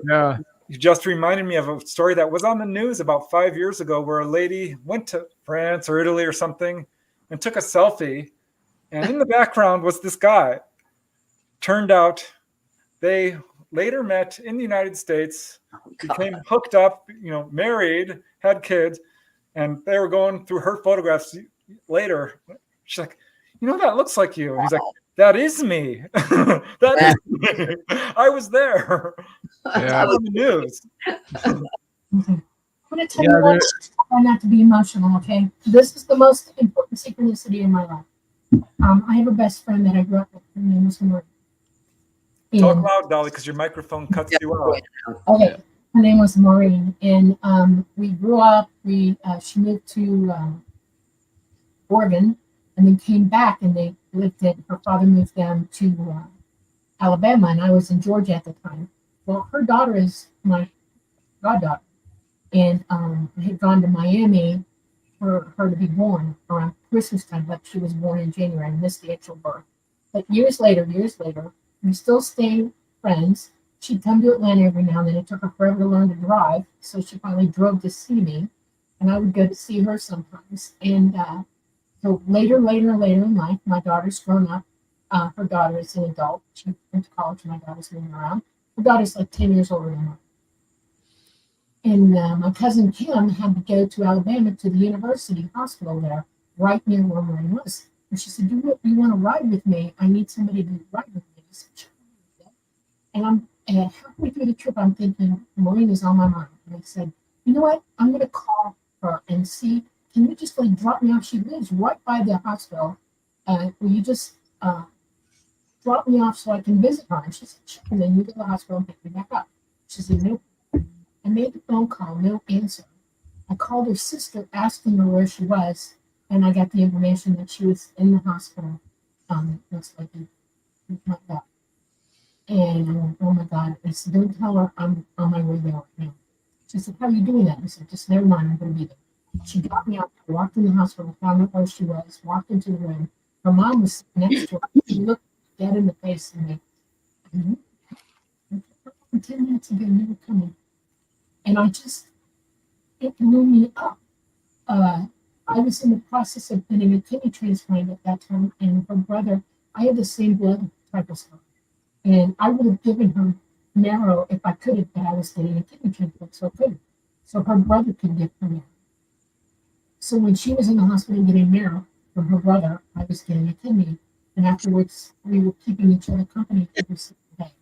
[SPEAKER 3] Yeah.
[SPEAKER 2] You just reminded me of a story that was on the news about 5 years ago where a lady went to France or Italy or something and took a selfie. And in the background was this guy. Turned out they later met in the United States, became hooked up, married, had kids, and they were going through her photographs later. She's like, that looks like you. And he's like, that is me. That is me. I was there.
[SPEAKER 3] Yeah.
[SPEAKER 2] On the news.
[SPEAKER 1] I'm going to tell you what, try not to be emotional, okay? This is the most important synchronicity in my life. I have a best friend that I grew up with. Her name was Maureen.
[SPEAKER 2] Talk loud, Dolly, because your microphone cuts you out.
[SPEAKER 1] Okay, her name was Maureen, and we grew up. She moved to Oregon, and then came back, and they lived in. Her father moved them to Alabama, and I was in Georgia at the time. Well, her daughter is my goddaughter, and I had gone to Miami for her to be born around Christmas time, but she was born in January. I missed the actual birth. But years later, we still stay friends. She'd come to Atlanta every now and then. It took her forever to learn to drive, so she finally drove to see me, and I would go to see her sometimes. And so later in life, my daughter's grown up. Her daughter is an adult. She went to college, and my daughter's moving around. Her daughter's like 10 years older than her. And my cousin Kim had to go to Alabama to the university hospital there, right near where Maureen was. And she said, do you want to ride with me? I need somebody to ride with me. I said, sure. And halfway through the trip, I'm thinking, Maureen is on my mind. And I said, you know what? I'm going to call her and see, can you just like drop me off? She lives right by the hospital. Will you just drop me off so I can visit her? And she said, sure. And then you go to the hospital and pick me back up. She said, nope. I made the phone call, no answer. I called her sister asking her where she was, and I got the information that she was in the hospital. Looks like it went up. And I went, oh my God. I said, don't tell her I'm on my way there right now. She said, how are you doing that? I said, just never mind, I'm going to be there. She got me up, walked in the hospital, found out where she was, walked into the room. Her mom was sitting next to her. She looked dead in the face and me. 10 minutes ago, you were coming. And it blew me up. I was in the process of getting a kidney transplant at that time, and her brother, I had the same blood type as her. And I would have given her marrow if I could have, but I was getting a kidney transplant, so I couldn't. So her brother could get her marrow. So when she was in the hospital getting marrow from her brother, I was getting a kidney. And afterwards, we were keeping each other company every single day.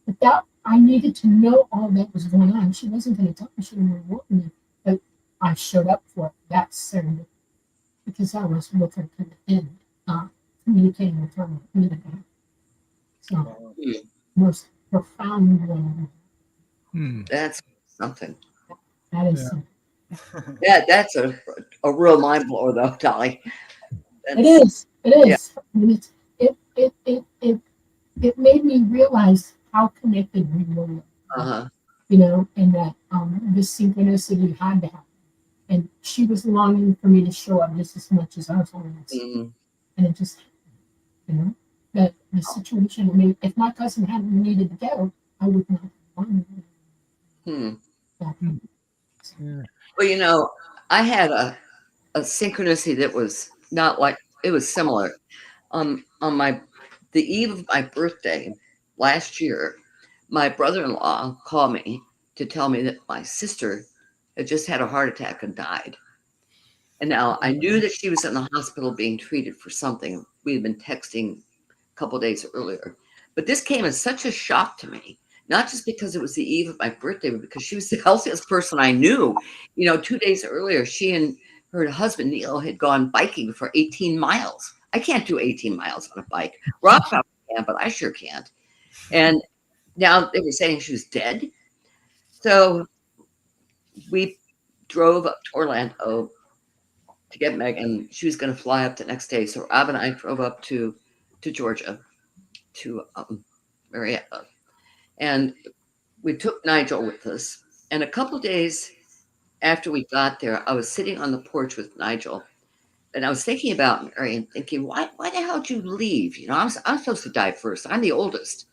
[SPEAKER 1] But that, I needed to know all that was going on. She wasn't going to tell me, she didn't want me, but I showed up for it. That's certain. Because I was with her to the end, communicating with her. So, most profound one.
[SPEAKER 4] That's something.
[SPEAKER 1] That is something.
[SPEAKER 4] Yeah, that's a real mind blower, though, Dolly.
[SPEAKER 1] It is. Yeah. I mean, it made me realize how connected we were. You know, and that this synchronicity had to happen. And she was longing for me to show up just as much as I was longing to. And it just, you know, that the situation, I mean, if my cousin hadn't needed to go, I would not have wanted to.
[SPEAKER 4] Well, you know, I had a synchronicity that was not like, it was similar. On the eve of my birthday last year, my brother-in-law called me to tell me that my sister had just had a heart attack and died. And now I knew that she was in the hospital being treated for something. We had been texting a couple of days earlier. But this came as such a shock to me, not just because it was the eve of my birthday, but because she was the healthiest person I knew. You know, 2 days earlier, she and her husband, Neil, had gone biking for 18 miles. I can't do 18 miles on a bike. Rob probably can, but I sure can't. And now they were saying she was dead. So we drove up to Orlando to get Meg, and she was going to fly up the next day. So Rob and I drove up to Georgia, to Marietta. And we took Nigel with us. And a couple of days after we got there, I was sitting on the porch with Nigel. And I was thinking about Mary and thinking, why the hell did you leave? You know, I'm supposed to die first. I'm the oldest.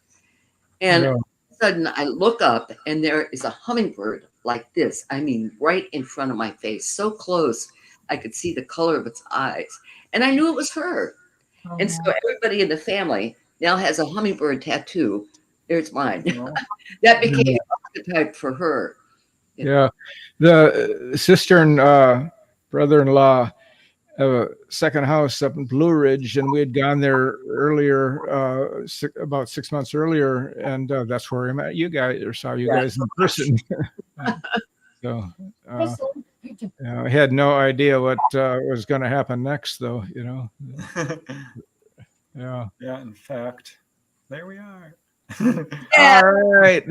[SPEAKER 4] And all of a sudden I look up and there is a hummingbird like this. I mean, right in front of my face, so close. I could see the color of its eyes. And I knew it was her. And so everybody in the family now has a hummingbird tattoo. There's mine. That became an archetype for her.
[SPEAKER 3] Yeah. The sister and brother-in-law have a second house up in Blue Ridge, and we had gone there earlier, about 6 months earlier, and that's where I met you guys, or saw you guys in person. So I had no idea what was going to happen next, though. You know.
[SPEAKER 2] Yeah. In fact, there we are.
[SPEAKER 3] All right.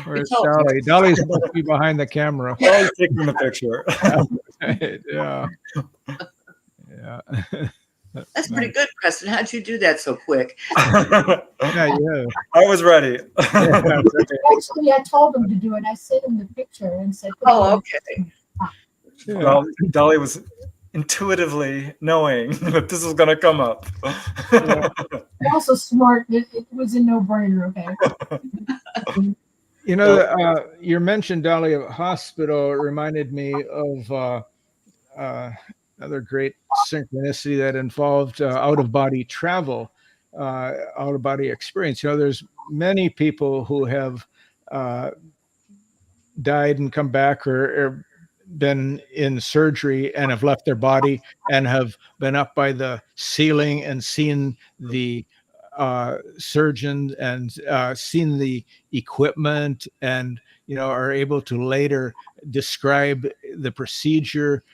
[SPEAKER 3] Where's Dolly? Dolly's supposed to be behind the camera.
[SPEAKER 2] Dolly's taking the picture.
[SPEAKER 3] Yeah.
[SPEAKER 4] That's pretty good, Preston. How'd you do that so quick?
[SPEAKER 3] Yeah.
[SPEAKER 2] I was ready.
[SPEAKER 1] Actually, I told him to do it. I sent him the picture and said,
[SPEAKER 4] "Oh, okay."
[SPEAKER 2] Well, Dolly was intuitively knowing that this was going to come up.
[SPEAKER 1] Also smart. It was a no-brainer. Okay.
[SPEAKER 3] You know, your mention, Dolly, of hospital reminded me of another great synchronicity that involved out-of-body travel, out-of-body experience. You know, there's many people who have died and come back, or been in surgery and have left their body and have been up by the ceiling and seen the surgeons and seen the equipment, and are able to later describe the procedure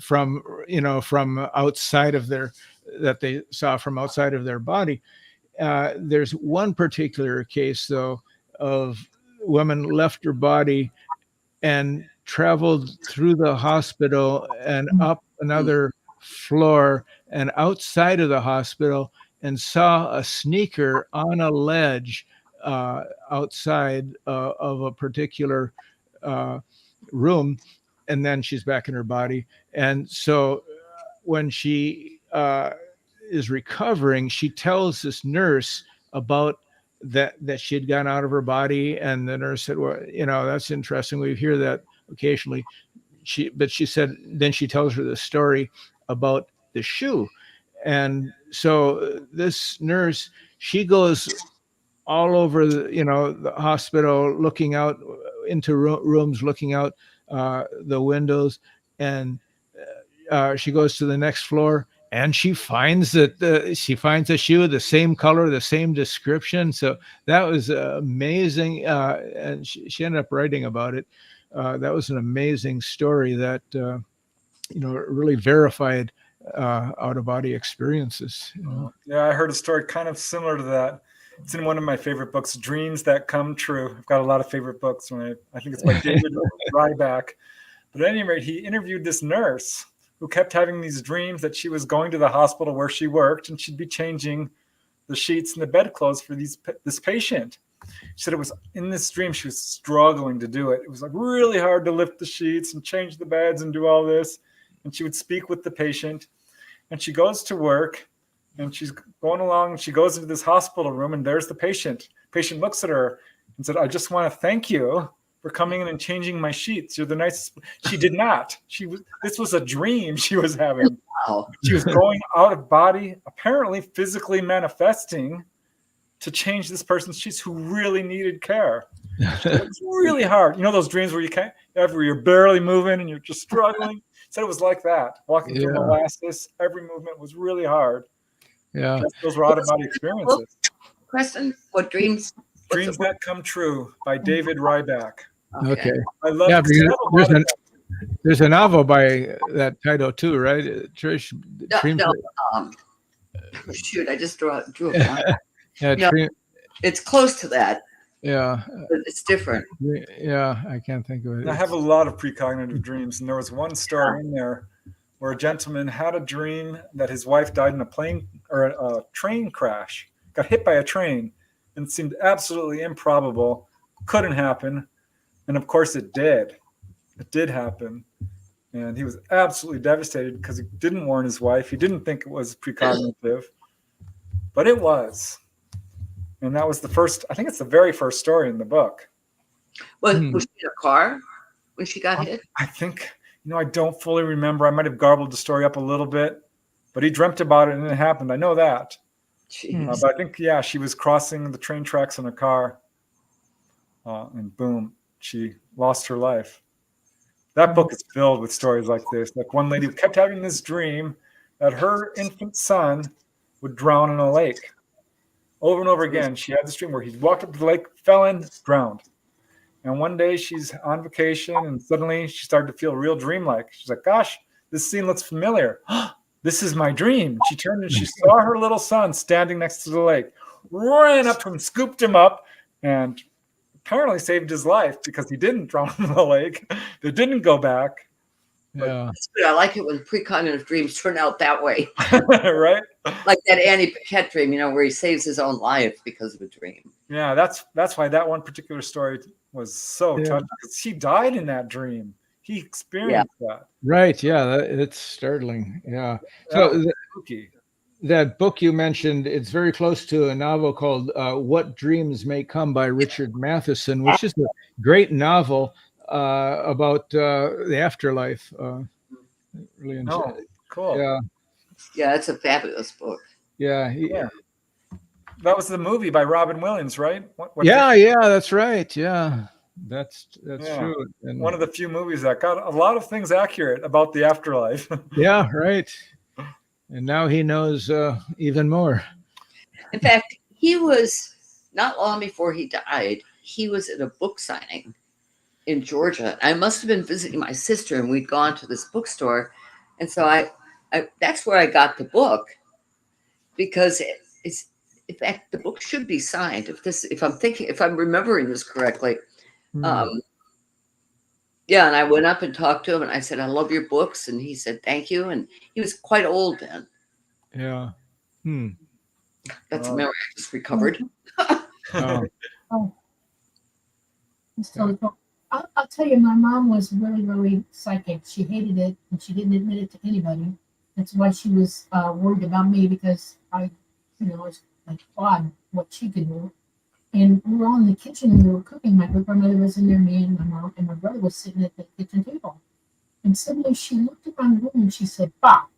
[SPEAKER 3] from outside of that they saw from outside of their body. There's one particular case, though, of women left her body and traveled through the hospital and up another floor and outside of the hospital, and saw a sneaker on a ledge outside of a particular room, and then she's back in her body. And so when she is recovering, she tells this nurse about that she had gone out of her body, and the nurse said, well, that's interesting, we hear that occasionally. But she said, then she tells her the story about the shoe. And so this nurse, she goes all over the hospital, looking out into rooms, looking out the windows, and she goes to the next floor, and she finds that she finds a shoe, the same color, the same description. So that was amazing, and she ended up writing about it. That was an amazing story that really verified out-of-body experiences.
[SPEAKER 2] Yeah, I heard a story kind of similar to that. It's in one of my favorite books, Dreams That Come True. I've got a lot of favorite books. I think it's by David Ryback. But at any rate, he interviewed this nurse who kept having these dreams that she was going to the hospital where she worked, and she'd be changing the sheets and the bedclothes for this patient. She said it was in this dream she was struggling to do it. It was like really hard to lift the sheets and change the beds and do all this. And she would speak with the patient, and she goes to work, and she's going along, and she goes into this hospital room, and there's the patient. Patient looks at her and said, I just want to thank you for coming in and changing my sheets. You're the nicest. She did not. This was a dream she was having.
[SPEAKER 4] Wow.
[SPEAKER 2] She was going out of body, apparently physically manifesting to change this person's sheets who really needed care. It's really hard. Those dreams where where you're barely moving and you're just struggling. Said it was like that. Walking through molasses, every movement was really hard.
[SPEAKER 3] Yeah.
[SPEAKER 2] Those were out-of-body experiences.
[SPEAKER 4] Question: What dreams?
[SPEAKER 2] Dreams That Come True by David Ryback.
[SPEAKER 3] Okay.
[SPEAKER 2] I love
[SPEAKER 3] there's a novel by that title too, right, Trish?
[SPEAKER 4] Shoot, I just drew a blank.
[SPEAKER 3] Yeah,
[SPEAKER 4] it's close to that.
[SPEAKER 3] Yeah.
[SPEAKER 4] But it's different.
[SPEAKER 3] Yeah, I can't think of it.
[SPEAKER 2] I have a lot of precognitive dreams, and there was one story in there where a gentleman had a dream that his wife died in a plane or a train crash, got hit by a train, and it seemed absolutely improbable, couldn't happen. And of course it did. It did happen. And he was absolutely devastated because he didn't warn his wife. He didn't think it was precognitive, but it was. And that was I think it's the very first story in the book.
[SPEAKER 4] Was she in a car when she got hit?
[SPEAKER 2] I think, I don't fully remember. I might have garbled the story up a little bit, but he dreamt about it and it happened. I know that. But I think, she was crossing the train tracks in a car, and boom, she lost her life. That book is filled with stories like this. Like one lady who kept having this dream that her infant son would drown in a lake. Over and over again, she had this dream where he walked up to the lake, fell in, drowned. And one day she's on vacation, and suddenly she started to feel real dreamlike. She's like, gosh, this scene looks familiar. This is my dream. She turned and she saw her little son standing next to the lake, ran up to him, scooped him up, and apparently saved his life because he didn't drown in the lake. They didn't go back.
[SPEAKER 3] Yeah.
[SPEAKER 4] I like it when precognitive dreams turn out that way.
[SPEAKER 2] Right?
[SPEAKER 4] Like that Annie Paquette dream, where he saves his own life because of a dream.
[SPEAKER 2] Yeah, that's why that one particular story was so touching, because he died in that dream. He experienced that.
[SPEAKER 3] Right. Yeah, it's startling. Yeah. So that book you mentioned, it's very close to a novel called What Dreams May Come by Richard Matheson, which is a great novel about the afterlife. Really enjoy it.
[SPEAKER 2] Cool.
[SPEAKER 4] Yeah, it's a fabulous book.
[SPEAKER 3] Yeah.
[SPEAKER 2] That was the movie by Robin Williams, right?
[SPEAKER 3] That's right. Yeah, that's true. And
[SPEAKER 2] one of the few movies that got a lot of things accurate about the afterlife.
[SPEAKER 3] Yeah, right. And now he knows even more.
[SPEAKER 4] In fact, he was not long before he died. He was at a book signing in Georgia. I must have been visiting my sister, and we'd gone to this bookstore, and so I that's where I got the book, because it's, in fact, the book should be signed. If I'm remembering this correctly. Yeah, and I went up and talked to him, and I said, "I love your books," and he said, "Thank you." And he was quite old then.
[SPEAKER 3] Yeah.
[SPEAKER 4] That's a memory I just recovered.
[SPEAKER 1] Oh. So I'll tell you, my mom was really, really psychic. She hated it, and she didn't admit it to anybody. That's why she was worried about me, because I was like odd what she could do. And we were all in the kitchen and we were cooking. My grandmother was in there, me and my mom, and my brother was sitting at the kitchen table. And suddenly she looked around the room and she said, "Bob,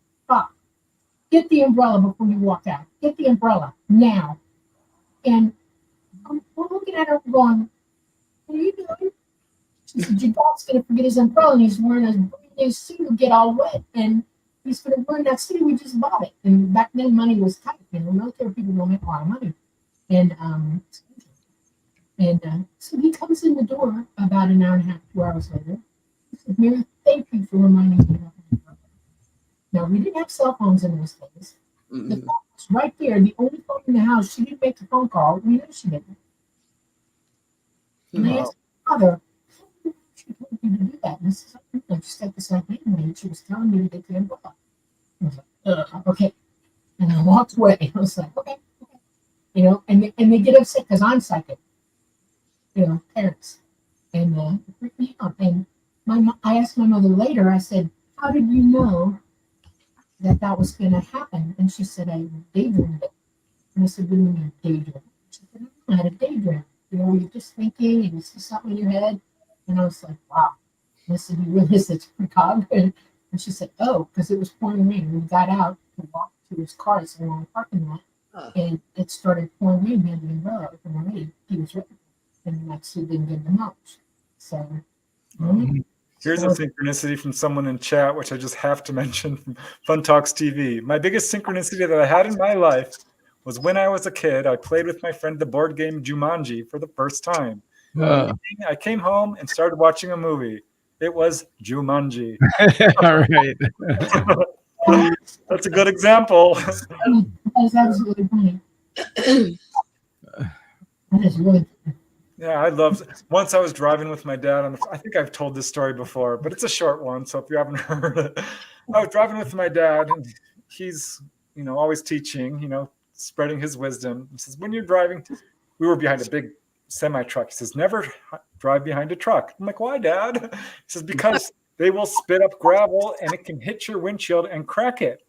[SPEAKER 1] get the umbrella before you walk out. Get the umbrella now." And we're looking at her going, "What are you doing?" She said, "Your dad's going to forget his umbrella, and he's wearing a brand new suit and get all wet. And he's going to burn that suit. We just bought it." And back then, money was tight. Military people don't make a lot of money. And so he comes in the door about an hour and a half, 2 hours later. He said, "Mary, thank you for reminding me of that." Now, we didn't have cell phones in those days. The phone was right there, the only phone in the house. She didn't make the phone call. We knew she didn't. And I asked my mother, "She told you to do that." And I said, "I just got this idea in me, and she was telling me to get the umbrella." I was like, "Okay." And I walked away. I was like, okay. And they get upset because I'm psychic. Parents. And it freaked me out. And I asked my mother later, I said, "How did you know that was going to happen?" And she said, "I daydreamed it." And I said, "What do you mean daydream?" She said, "I had a daydream. You're just thinking and you see something in your head." And I was like, "Wow." And I said, "You realize it's precog?" And she said, "Oh, because it was pouring rain." We got out to walk to his car along the parking lot, and it started pouring rain. He had the umbrella open already. He was ready. And actually didn't get the much. So
[SPEAKER 2] here's a synchronicity from someone in chat, which I just have to mention from Fun Talks TV. "My biggest synchronicity that I had in my life was when I was a kid. I played with my friend the board game Jumanji for the first time. I came home and started watching a movie. It was Jumanji."
[SPEAKER 3] All right.
[SPEAKER 2] That's a good example.
[SPEAKER 1] That's absolutely funny. That is really funny.
[SPEAKER 2] Yeah, I loved it. Once I was driving with my dad I think I've told this story before, but it's a short one, so if you haven't heard it. I was driving with my dad, and he's, always teaching, spreading his wisdom. He says, "When you're driving," we were behind a big semi-truck. He says, "Never drive behind a truck." I'm like, "Why, Dad?" He says, "Because they will spit up gravel and it can hit your windshield and crack it."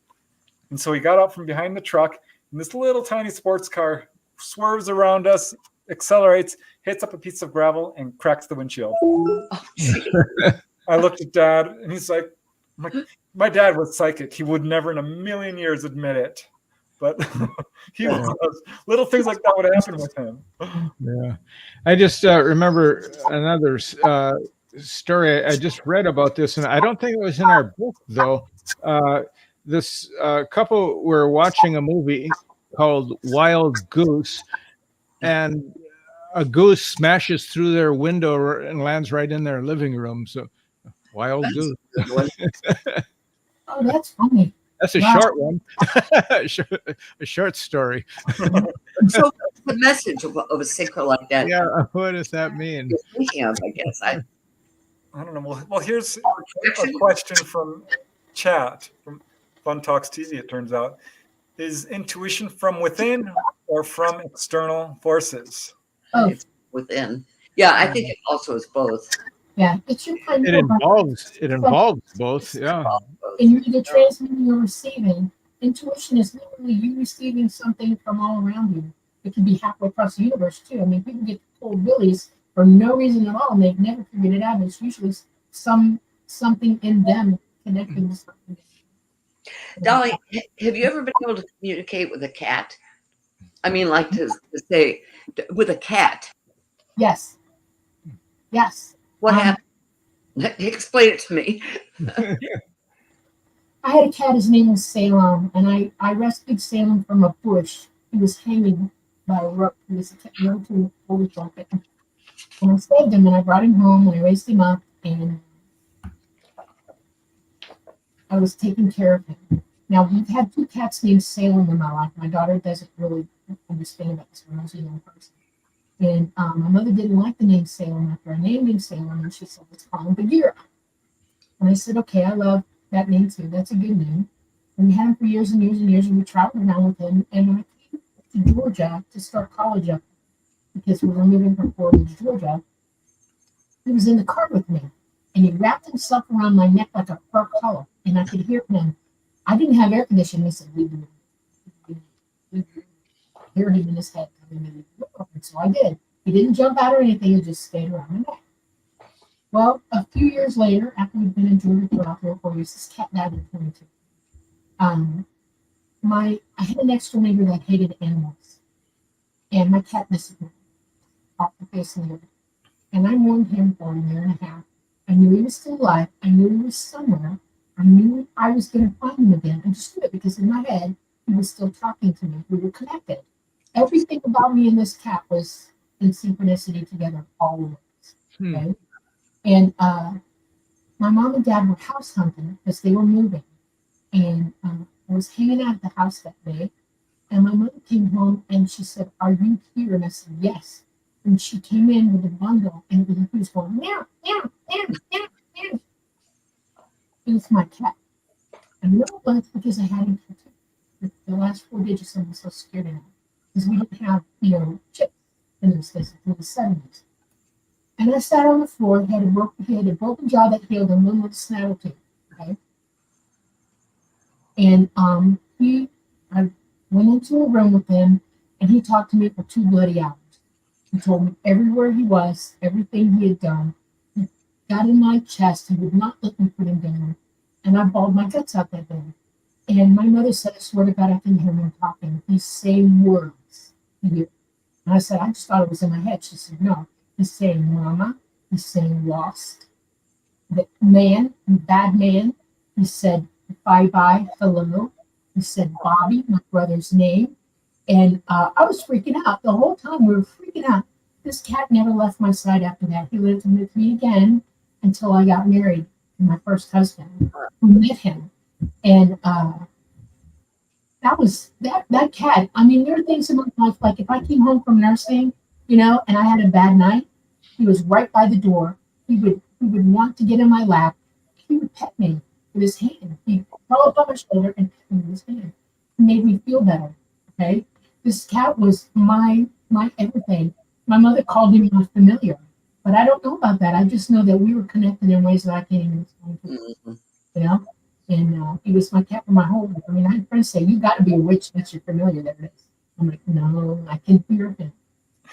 [SPEAKER 2] And so he got out from behind the truck, and this little tiny sports car swerves around us, accelerates, hits up a piece of gravel, and cracks the windshield. I looked at Dad, and he's like, my dad was psychic. He would never in a million years admit it. But he was. Little things like that would happen with him.
[SPEAKER 3] Yeah. I just remember another story. I just read about this, and I don't think it was in our book, though. This couple were watching a movie called Wild Goose, and a goose smashes through their window and lands right in their living room. So, Wild Goose.
[SPEAKER 1] Oh, that's funny.
[SPEAKER 3] That's a short one. A short story.
[SPEAKER 4] So, what's the message of a synchro like that?
[SPEAKER 3] Yeah, what does that mean?
[SPEAKER 4] You're thinking of, I guess. I
[SPEAKER 2] don't know. Well, here's a question from chat from Fun Talks TV. It turns out, is intuition from within or from external forces?
[SPEAKER 4] It's within. Yeah, I think it also is both.
[SPEAKER 1] Yeah, it's your kind
[SPEAKER 3] It involves both. Yeah.
[SPEAKER 1] And you're either transmitting or receiving. Intuition is literally you receiving something from all around you. It can be halfway across the universe too. I mean, people get cold willies for no reason at all, and they've never figured it out. It's usually something in them connecting with something.
[SPEAKER 4] Dolly, have you ever been able to communicate with a cat? I mean, like to say, with a cat.
[SPEAKER 1] Yes. Yes.
[SPEAKER 4] What happened? Explain it to me.
[SPEAKER 1] I had a cat, his name was Salem, and I rescued Salem from a bush he was hanging by a rope. He was a military police blanket. And I saved him, and I brought him home, and I raised him up, and I was taking care of him. Now, we've had 2 cats named Salem in my life. My daughter doesn't really understand about this when I was a young person. And my mother didn't like the name Salem after I named him Salem, and she said, let's call him Bagheera. And I said, okay, I love that name too. That's a good name. And we had him for years and years and years, and we traveled around with him. And when I came to Georgia to start college up, because we were moving from Florida to Georgia, he was in the car with me. And he wrapped himself around my neck like a fur collar. And I could hear him. I didn't have air conditioning. He said, we do. Hear him in his head. And so I did. He didn't jump out or anything. He just stayed around my neck. Well, a few years later, after we'd been in Georgia for about 3 or 4 years, this cat died in 22. I had an next door neighbor that hated animals. And my cat disappeared off the face of the earth. And I mourned him for a year and a half. I knew he was still alive. I knew he was somewhere. I knew I was going to find him again. I just knew it because in my head, he was still talking to me. We were connected. Everything about me and this cat was in synchronicity together always. Okay? And my mom and dad were house hunting because they were moving. And I was hanging out at the house that day. And my mother came home and she said, are you here? And I said, yes. And she came in with a bundle and he was going, meow, meow, meow, meow, meow. It was my cat. And no, but it's because I had him tattooed. The last 4 digits I was so scared of him. Because we didn't have, chips in those days until the 70s. And I sat on the floor. He had a broken jaw that healed and one with a snaffle tooth. Okay. And I went into a room with him, and he talked to me for 2 bloody hours. He told me everywhere he was, everything he had done. He got in my chest. He would not let me put him down. And I bawled my guts out that day. And my mother said, I swear to God, I can hear him talking. These same words. And I said, I just thought it was in my head. She said, no. He's saying mama. He's saying lost. The man, bad man. He said bye-bye, hello. He said Bobby, my brother's name. And I was freaking out. The whole time we were freaking out. This cat never left my side after that. He lived with me again until I got married to my first husband, who met him. And that was that cat. I mean, there are things in my life, like if I came home from nursing, and I had a bad night, he was right by the door. He would want to get in my lap. He would pet me with his hand. He'd crawl up on my shoulder and pet me with his hand. It made me feel better. Okay, this cat was my everything. My mother called him a familiar, but I don't know about that. I just know that we were connected in ways that I can't even explain to you. And he was my cat for my whole life. I mean, I had friends say, you got to be a witch. That's your familiar. There it is. I'm like, no, I can hear him.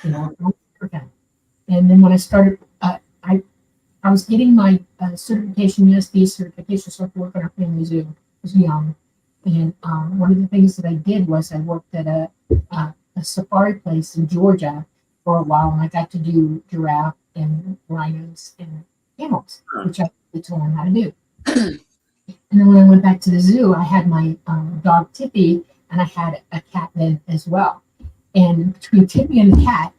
[SPEAKER 1] I don't hear him. And then when I started, I was getting my certification, USD certification, so I could work on our family zoo. I was young. And one of the things that I did was I worked at a safari place in Georgia for a while, and I got to do giraffe and rhinos and camels, which I had to learn how to do. And then when I went back to the zoo, I had my dog Tippy, and I had a cat then as well. And between Tippy and the cat,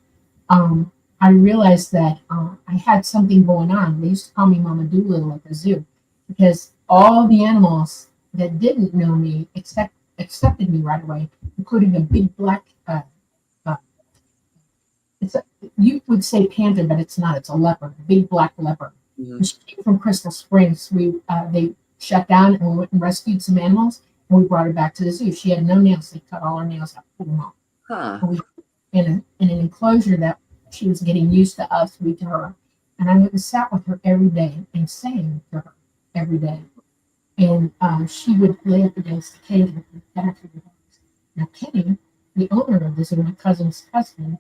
[SPEAKER 1] I realized that I had something going on. They used to call me Mama Doolittle at the zoo because all the animals that didn't know me accepted me right away, including a big black, you would say panther, but it's not. It's a leopard, a big black leopard. Mm-hmm. She came from Crystal Springs. They shut down and we went and rescued some animals, and we brought her back to the zoo. She had no nails. They cut all her nails out, pulled them off. And in an enclosure that she was getting used to us, we to her. And I went and sat with her every day and sang to her every day. And she would lay up against the cage with her back to the dogs. Now, Kenny, the owner of this, my cousin's husband,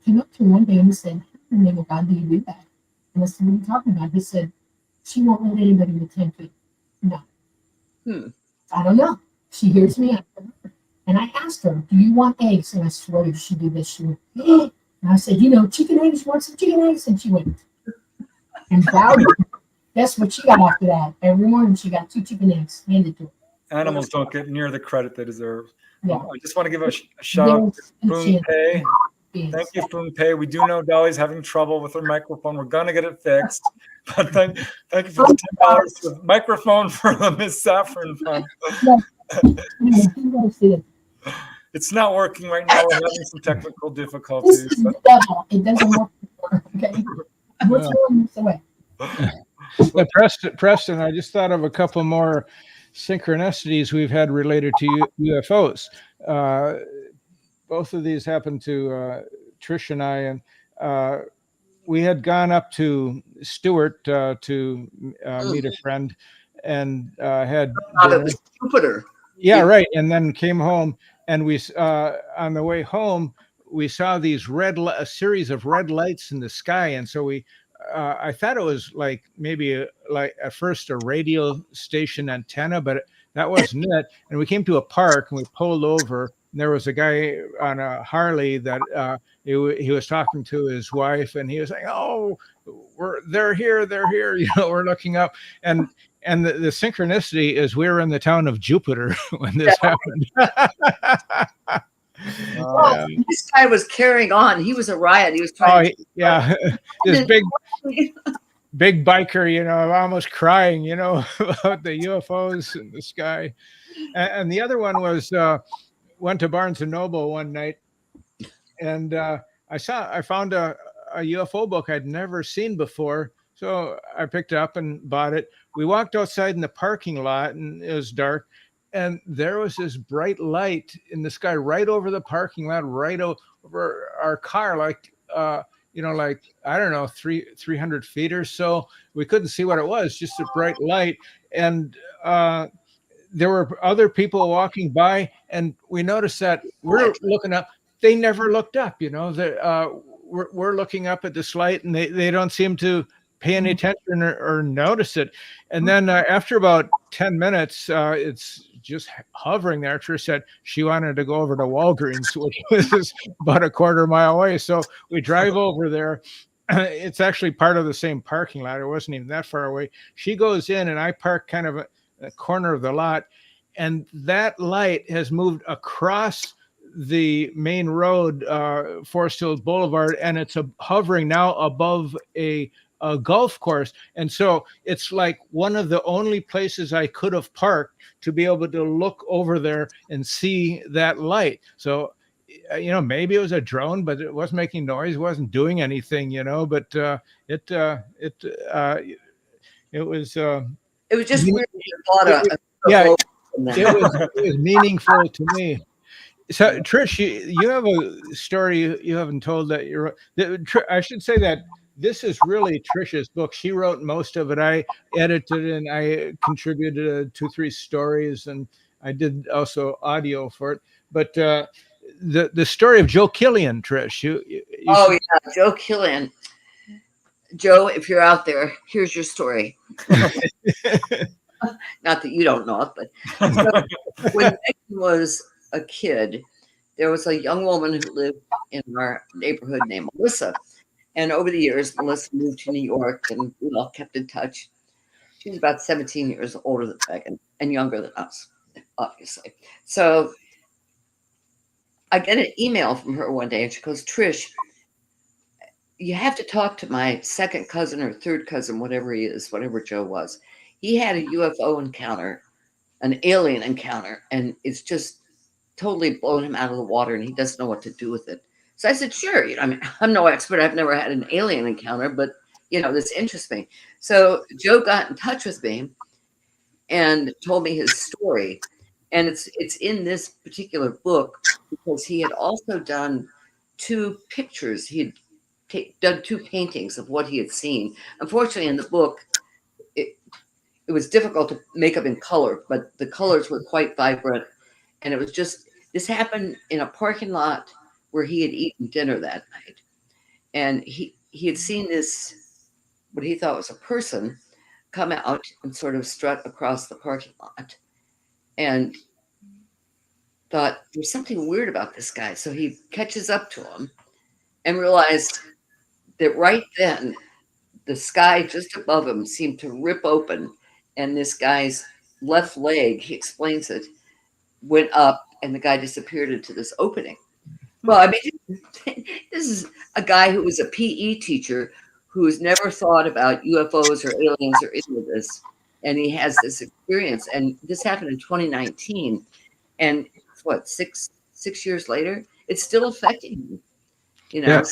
[SPEAKER 1] came up to me one day and he said, how in the name of God do you do that? And I said, what are you talking about? He said, she won't let anybody with 10 feet. No. I don't know. She hears me. And I asked her, do you want eggs? And I swear to she did this. She went, and I said, chicken eggs, want some chicken eggs? And she went, and bowed. That's what she got after that. Every morning she got 2 chicken eggs handed to her.
[SPEAKER 2] Animals don't get near the credit they deserve.
[SPEAKER 1] Yeah.
[SPEAKER 2] I just want to give a shout out to Boon Pei. Thank you, Boon Pei. We do know Dolly's having trouble with her microphone. We're gonna get it fixed. But thank you for the $10 for the microphone for the Miss Saffron Fund. It's not working right now. We're having some technical difficulties.
[SPEAKER 1] This is the devil. It doesn't work. Okay. We're throwing this away.
[SPEAKER 3] Preston, I just thought of a couple more synchronicities we've had related to UFOs. Both of these happened to Trish and I, and we had gone up to Stewart to meet a friend, and had
[SPEAKER 4] it was Jupiter.
[SPEAKER 3] Yeah, right. And then came home, and we on the way home we saw these a series of red lights in the sky, and so we. I thought it was like maybe like at first a radio station antenna, but that wasn't it. And we came to a park and we pulled over. And there was a guy on a Harley that he was talking to his wife, and he was saying, "Oh, they're here, you know, we're looking up." And the synchronicity is we were in the town of Jupiter when this happened.
[SPEAKER 4] This guy was carrying on. He was a riot. He was trying.
[SPEAKER 3] This big biker, you know, almost crying, you know, about the UFOs in the sky. And the other one was went to Barnes and Noble one night, and I found a UFO book I'd never seen before. So I picked it up and bought it. We walked outside in the parking lot, and it was dark. And there was this bright light in the sky right over the parking lot, right over our car, like, you know, like, I don't know, 300 feet or so. We couldn't see what it was, just a bright light. And there were other people walking by, and we noticed that we're looking up. They never looked up, you know. We're looking up at this light, and they don't seem to pay any attention or notice it. And then after about 10 minutes, it's just hovering there. Trish said she wanted to go over to Walgreens, which was about a quarter mile away. So we drive over there. It's actually part of the same parking lot. It wasn't even that far away. She goes in, and I park kind of a corner of the lot. And that light has moved across the main road, Forest Hills Boulevard, and it's hovering now above a golf course. And so it's like one of the only places I could have parked to be able to look over there and see that light. So, you know, maybe it was a drone, but it wasn't making noise, wasn't doing anything, you know, but it was
[SPEAKER 4] just weird.
[SPEAKER 3] It was meaningful to me. So Trish, you have a story you haven't told that I should say that this is really Trish's book. She wrote most of it. I edited and I contributed 2-3 stories, and I did also audio for it. But the story of Joe Killian, Trish.
[SPEAKER 4] Yeah, Joe Killian. Joe, if you're out there, here's your story. Not that you don't know it, but so when Megan was a kid, there was a young woman who lived in our neighborhood named Melissa. And over the years, Melissa moved to New York, and we all kept in touch. She was about 17 years older than Megan and younger than us, obviously. So I get an email from her one day, and she goes, "Trish, you have to talk to my second cousin or third cousin, whatever he is, whatever Joe was. He had a UFO encounter, an alien encounter, and it's just totally blown him out of the water, and he doesn't know what to do with it." So I said, "Sure. You know, I mean, I'm no expert. I've never had an alien encounter, but, you know, this interests me." So Joe got in touch with me and told me his story. And it's in this particular book because he had also done 2 pictures. He had done 2 paintings of what he had seen. Unfortunately, in the book, it was difficult to make up in color, but the colors were quite vibrant. And it was just, this happened in a parking lot where he had eaten dinner that night. And he had seen this, what he thought was a person, come out and sort of strut across the parking lot, and thought there's something weird about this guy. So he catches up to him and realized that right then the sky just above him seemed to rip open, and this guy's left leg, he explains it, went up and the guy disappeared into this opening. Well, I mean, this is a guy who was a PE teacher who's never thought about UFOs or aliens or any of this. And he has this experience. And this happened in 2019. And what, six years later, it's still affecting him. You know,
[SPEAKER 3] Yeah.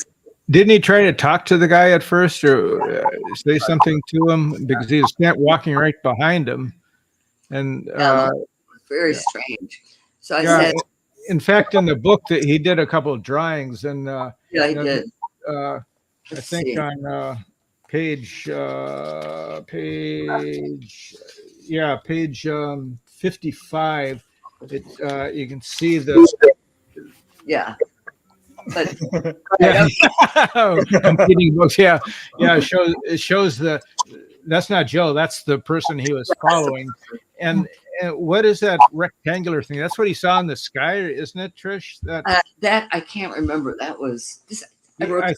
[SPEAKER 3] Didn't he try to talk to the guy at first or say something to him? Because he was walking right behind him. And
[SPEAKER 4] very strange. So I
[SPEAKER 3] yeah,
[SPEAKER 4] said,
[SPEAKER 3] in fact, in the book that he did a couple of drawings, and
[SPEAKER 4] yeah, he did.
[SPEAKER 3] I think
[SPEAKER 4] see.
[SPEAKER 3] on page 55, you can see the
[SPEAKER 4] Yeah. But
[SPEAKER 3] yeah. Competing books. Yeah. It shows that's not Joe. That's the person he was following. And what is that rectangular thing? That's what he saw in the sky, isn't it, Trish?
[SPEAKER 4] That I can't remember. That was this.
[SPEAKER 3] I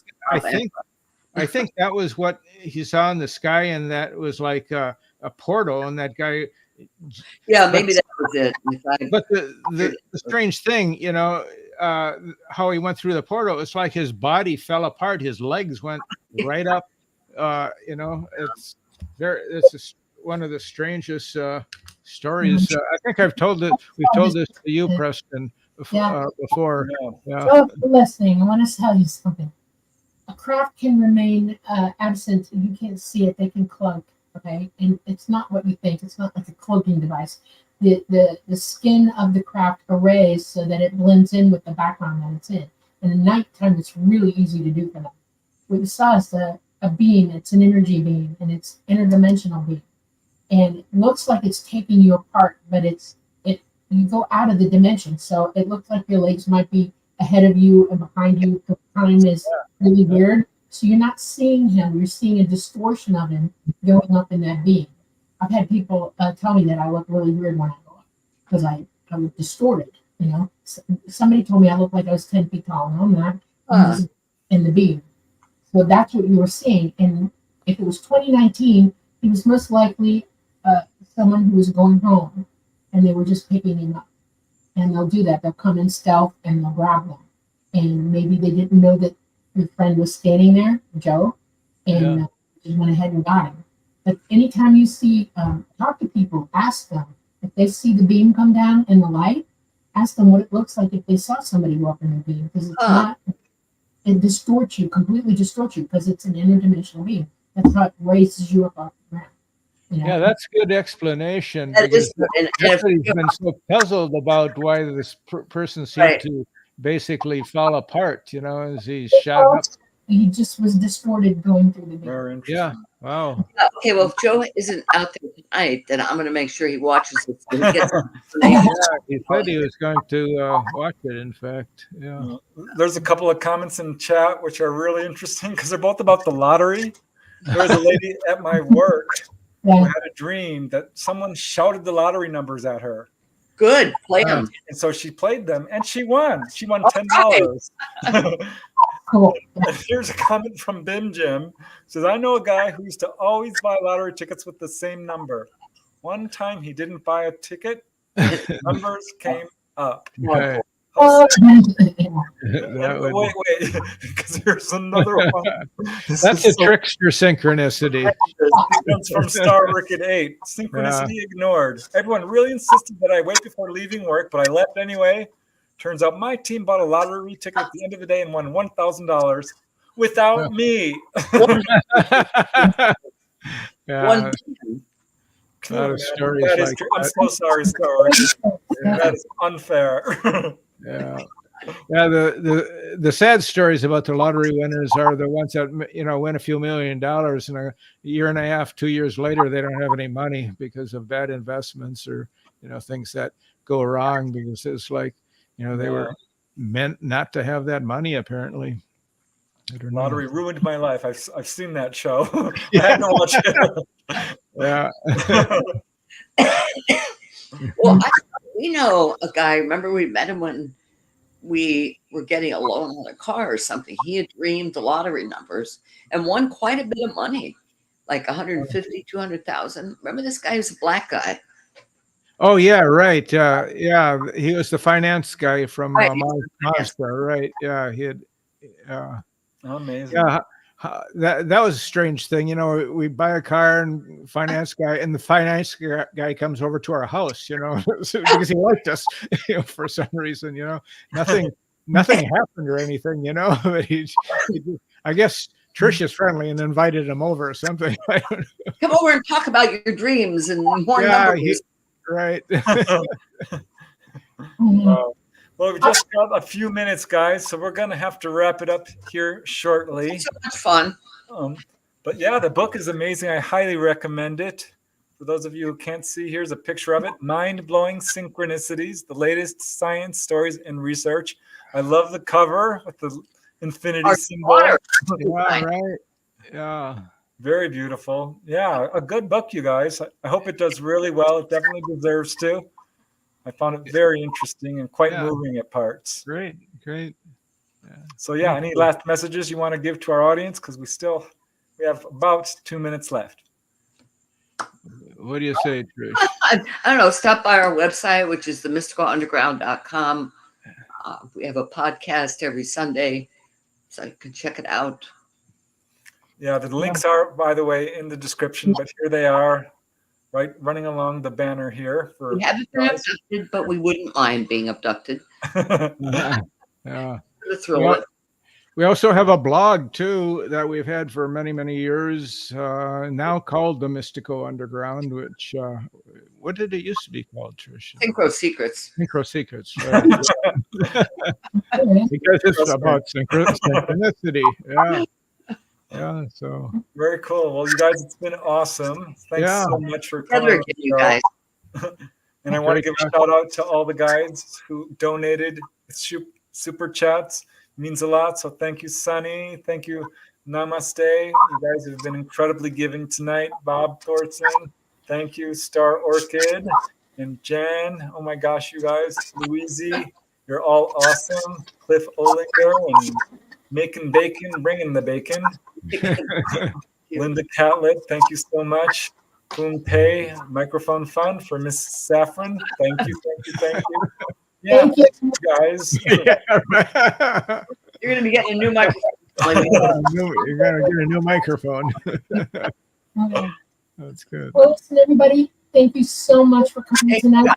[SPEAKER 3] think that was what he saw in the sky, and that was like a portal. And that guy.
[SPEAKER 4] Yeah, maybe that was it.
[SPEAKER 3] But the strange thing, you know, how he went through the portal, it's like his body fell apart. His legs went right up. You know, it's one of the strangest stories. I think we've told this to you, Preston, before. Yeah.
[SPEAKER 1] So, listening, I want to tell you something. A craft can remain absent. You can't see it. They can cloak. Okay, and it's not what you think. It's not like a cloaking device. The skin of the craft arrays so that it blends in with the background that it's in. And at nighttime, it's really easy to do for them. What you saw is a beam. It's an energy beam, and it's interdimensional beam. And it looks like it's taking you apart, but you go out of the dimension. So it looks like your legs might be ahead of you and behind you. The time is really weird. So you're not seeing him. You're seeing a distortion of him going up in that beam. I've had people tell me that I look really weird when I go up because I look distorted. You know, somebody told me I look like I was 10 feet tall. No, I'm not. I'm just in the beam. So that's what you were seeing. And if it was 2019, he was most likely someone who was going home, and they were just picking him up. And they'll do that. They'll come in stealth and they'll grab them. And maybe they didn't know that your friend was standing there, Joe, and just went ahead and got him. But anytime you see, talk to people, ask them if they see the beam come down in the light. Ask them what it looks like if they saw somebody go up in the beam, because it's not. It distorts you, completely distorts you, because it's an interdimensional beam. That's how it raises you up off the ground. You know?
[SPEAKER 3] Yeah, that's good explanation.
[SPEAKER 4] That is,
[SPEAKER 3] Everybody's been so puzzled about why this person seemed to basically fall apart, you know, as he shot up.
[SPEAKER 1] He just was distorted going through the beam.
[SPEAKER 2] Very interesting.
[SPEAKER 3] Yeah. Wow.
[SPEAKER 4] Okay, well, if Joe isn't out there tonight, then I'm going to make sure he watches it. So he gets
[SPEAKER 3] he said he was going to watch it, in fact. Yeah.
[SPEAKER 2] There's a couple of comments in chat which are really interesting because they're both about the lottery. There was a lady at my work who had a dream that someone shouted the lottery numbers at her.
[SPEAKER 4] Good. Play them.
[SPEAKER 2] And so she played them and she won. She won $10.
[SPEAKER 1] Cool.
[SPEAKER 2] Here's a comment from Bim Jim. Says, I know a guy who used to always buy lottery tickets with the same number. One time he didn't buy a ticket, numbers came up.
[SPEAKER 3] Okay.
[SPEAKER 2] Wait, because here's another one.
[SPEAKER 3] That's a trickster synchronicity.
[SPEAKER 2] It comes from Star Rick at 8. Synchronicity ignored. Everyone really insisted that I wait before leaving work, but I left anyway. Turns out my team bought a lottery ticket at the end of the day and won $1,000 without me.
[SPEAKER 3] Yeah. A lot of stories like that.
[SPEAKER 2] I'm so sorry, Star Rick. That is unfair.
[SPEAKER 3] Yeah. The sad stories about the lottery winners are the ones that, you know, win a few $1 million and a year and a half, 2 years later, they don't have any money because of bad investments or, you know, things that go wrong because it's like, you know, they were meant not to have that money, apparently.
[SPEAKER 2] Lottery ruined my life. I've seen that show. I had to watch it.
[SPEAKER 3] Yeah.
[SPEAKER 4] Well, we know a guy. Remember, we met him when we were getting a loan on a car or something. He had dreamed the lottery numbers and won quite a bit of money, like 150, 200,000. Remember this guy? He was a black guy.
[SPEAKER 3] Oh yeah, right. Yeah, he was the finance guy from
[SPEAKER 4] Right,
[SPEAKER 3] Mazda, right? Yeah, he had.
[SPEAKER 2] Amazing.
[SPEAKER 3] Yeah, that was a strange thing. You know, we buy a car and finance guy, and the finance guy comes over to our house. You know, because he liked us, you know, for some reason. You know, nothing happened or anything. You know, but I guess Trish is friendly and invited him over or something. I don't know.
[SPEAKER 4] Come over and talk about your dreams and more
[SPEAKER 3] Yeah,
[SPEAKER 4] numbers.
[SPEAKER 3] right.
[SPEAKER 1] Mhm.
[SPEAKER 2] Well, we just got a few minutes, guys, so we're going to have to wrap it up here shortly.
[SPEAKER 4] So much fun.
[SPEAKER 2] But yeah, the book is amazing. I highly recommend it. For those of you who can't see, here's a picture of it. Mind-blowing Synchronicities, the latest science, stories, and research. I love the cover with the infinity
[SPEAKER 4] Our
[SPEAKER 2] symbol.
[SPEAKER 4] water.
[SPEAKER 3] Yeah, right. Yeah.
[SPEAKER 2] Very beautiful. Yeah, a good book, you guys. I hope it does really well. It definitely deserves to. I found it very interesting and quite moving at parts.
[SPEAKER 3] Great. Yeah.
[SPEAKER 2] So yeah, any last messages you want to give to our audience? Because we have about 2 minutes left.
[SPEAKER 3] What do you say, Trish?
[SPEAKER 4] I don't know. Stop by our website, which is themysticalunderground.com. We have a podcast every Sunday, so you can check it out.
[SPEAKER 2] Yeah, the links are, by the way, in the description, but here they are, right, running along the banner here.
[SPEAKER 4] We haven't been abducted, but we wouldn't mind being abducted.
[SPEAKER 3] Yeah.
[SPEAKER 4] The thrill of it.
[SPEAKER 3] We also have a blog too that we've had for many, many years, now called the Mystical Underground, which what did it used to be called, Trish?
[SPEAKER 4] Synchro Secrets.
[SPEAKER 3] Synchro Secrets. Right? Because it's about synchronicity. Yeah. So
[SPEAKER 2] very cool. Well, you guys, it's been awesome. Thanks so much for coming on
[SPEAKER 4] you guys.
[SPEAKER 2] And I want to give a shout out to all the guys who donated super chats. It means a lot. So thank you, Sunny. Thank you, Namaste. You guys have been incredibly giving tonight. Bob Thorson. Thank you, Star Orchid and Jan. Oh my gosh, you guys. Louise, you're all awesome. Cliff Olinger and Making Bacon, bringing the bacon. Linda Catlett, thank you so much. Poon Pei, Microphone Fund for Miss Saffron. Thank you. Yeah,
[SPEAKER 1] Thank you.
[SPEAKER 2] guys.
[SPEAKER 4] You're going to be getting a new microphone.
[SPEAKER 3] You're gonna get a new microphone.
[SPEAKER 1] Okay.
[SPEAKER 3] That's good.
[SPEAKER 1] Well, listen, everybody, thank you so much for coming tonight.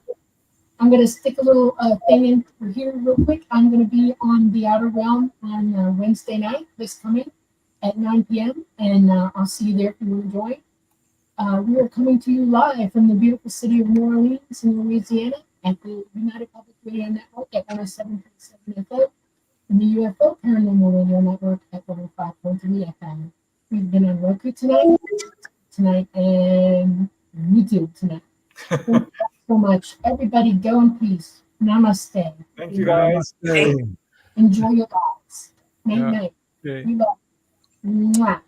[SPEAKER 1] I'm going to stick a little thing in for here real quick. I'm going to be on the Outer Realm on Wednesday night, this coming at 9 p.m. And I'll see you there if you want to join. We are coming to you live from the beautiful city of New Orleans in Louisiana at the United Public Radio Network at 107.7 FM and the UFO Paranormal Radio Network at 105.3 FM. We've been on Roku tonight, and YouTube tonight. Thank you so much. Everybody go in peace. Namaste.
[SPEAKER 2] Thank you, guys.
[SPEAKER 1] Enjoy your lives. Night, night.
[SPEAKER 3] Okay.
[SPEAKER 1] We love you. Mwah.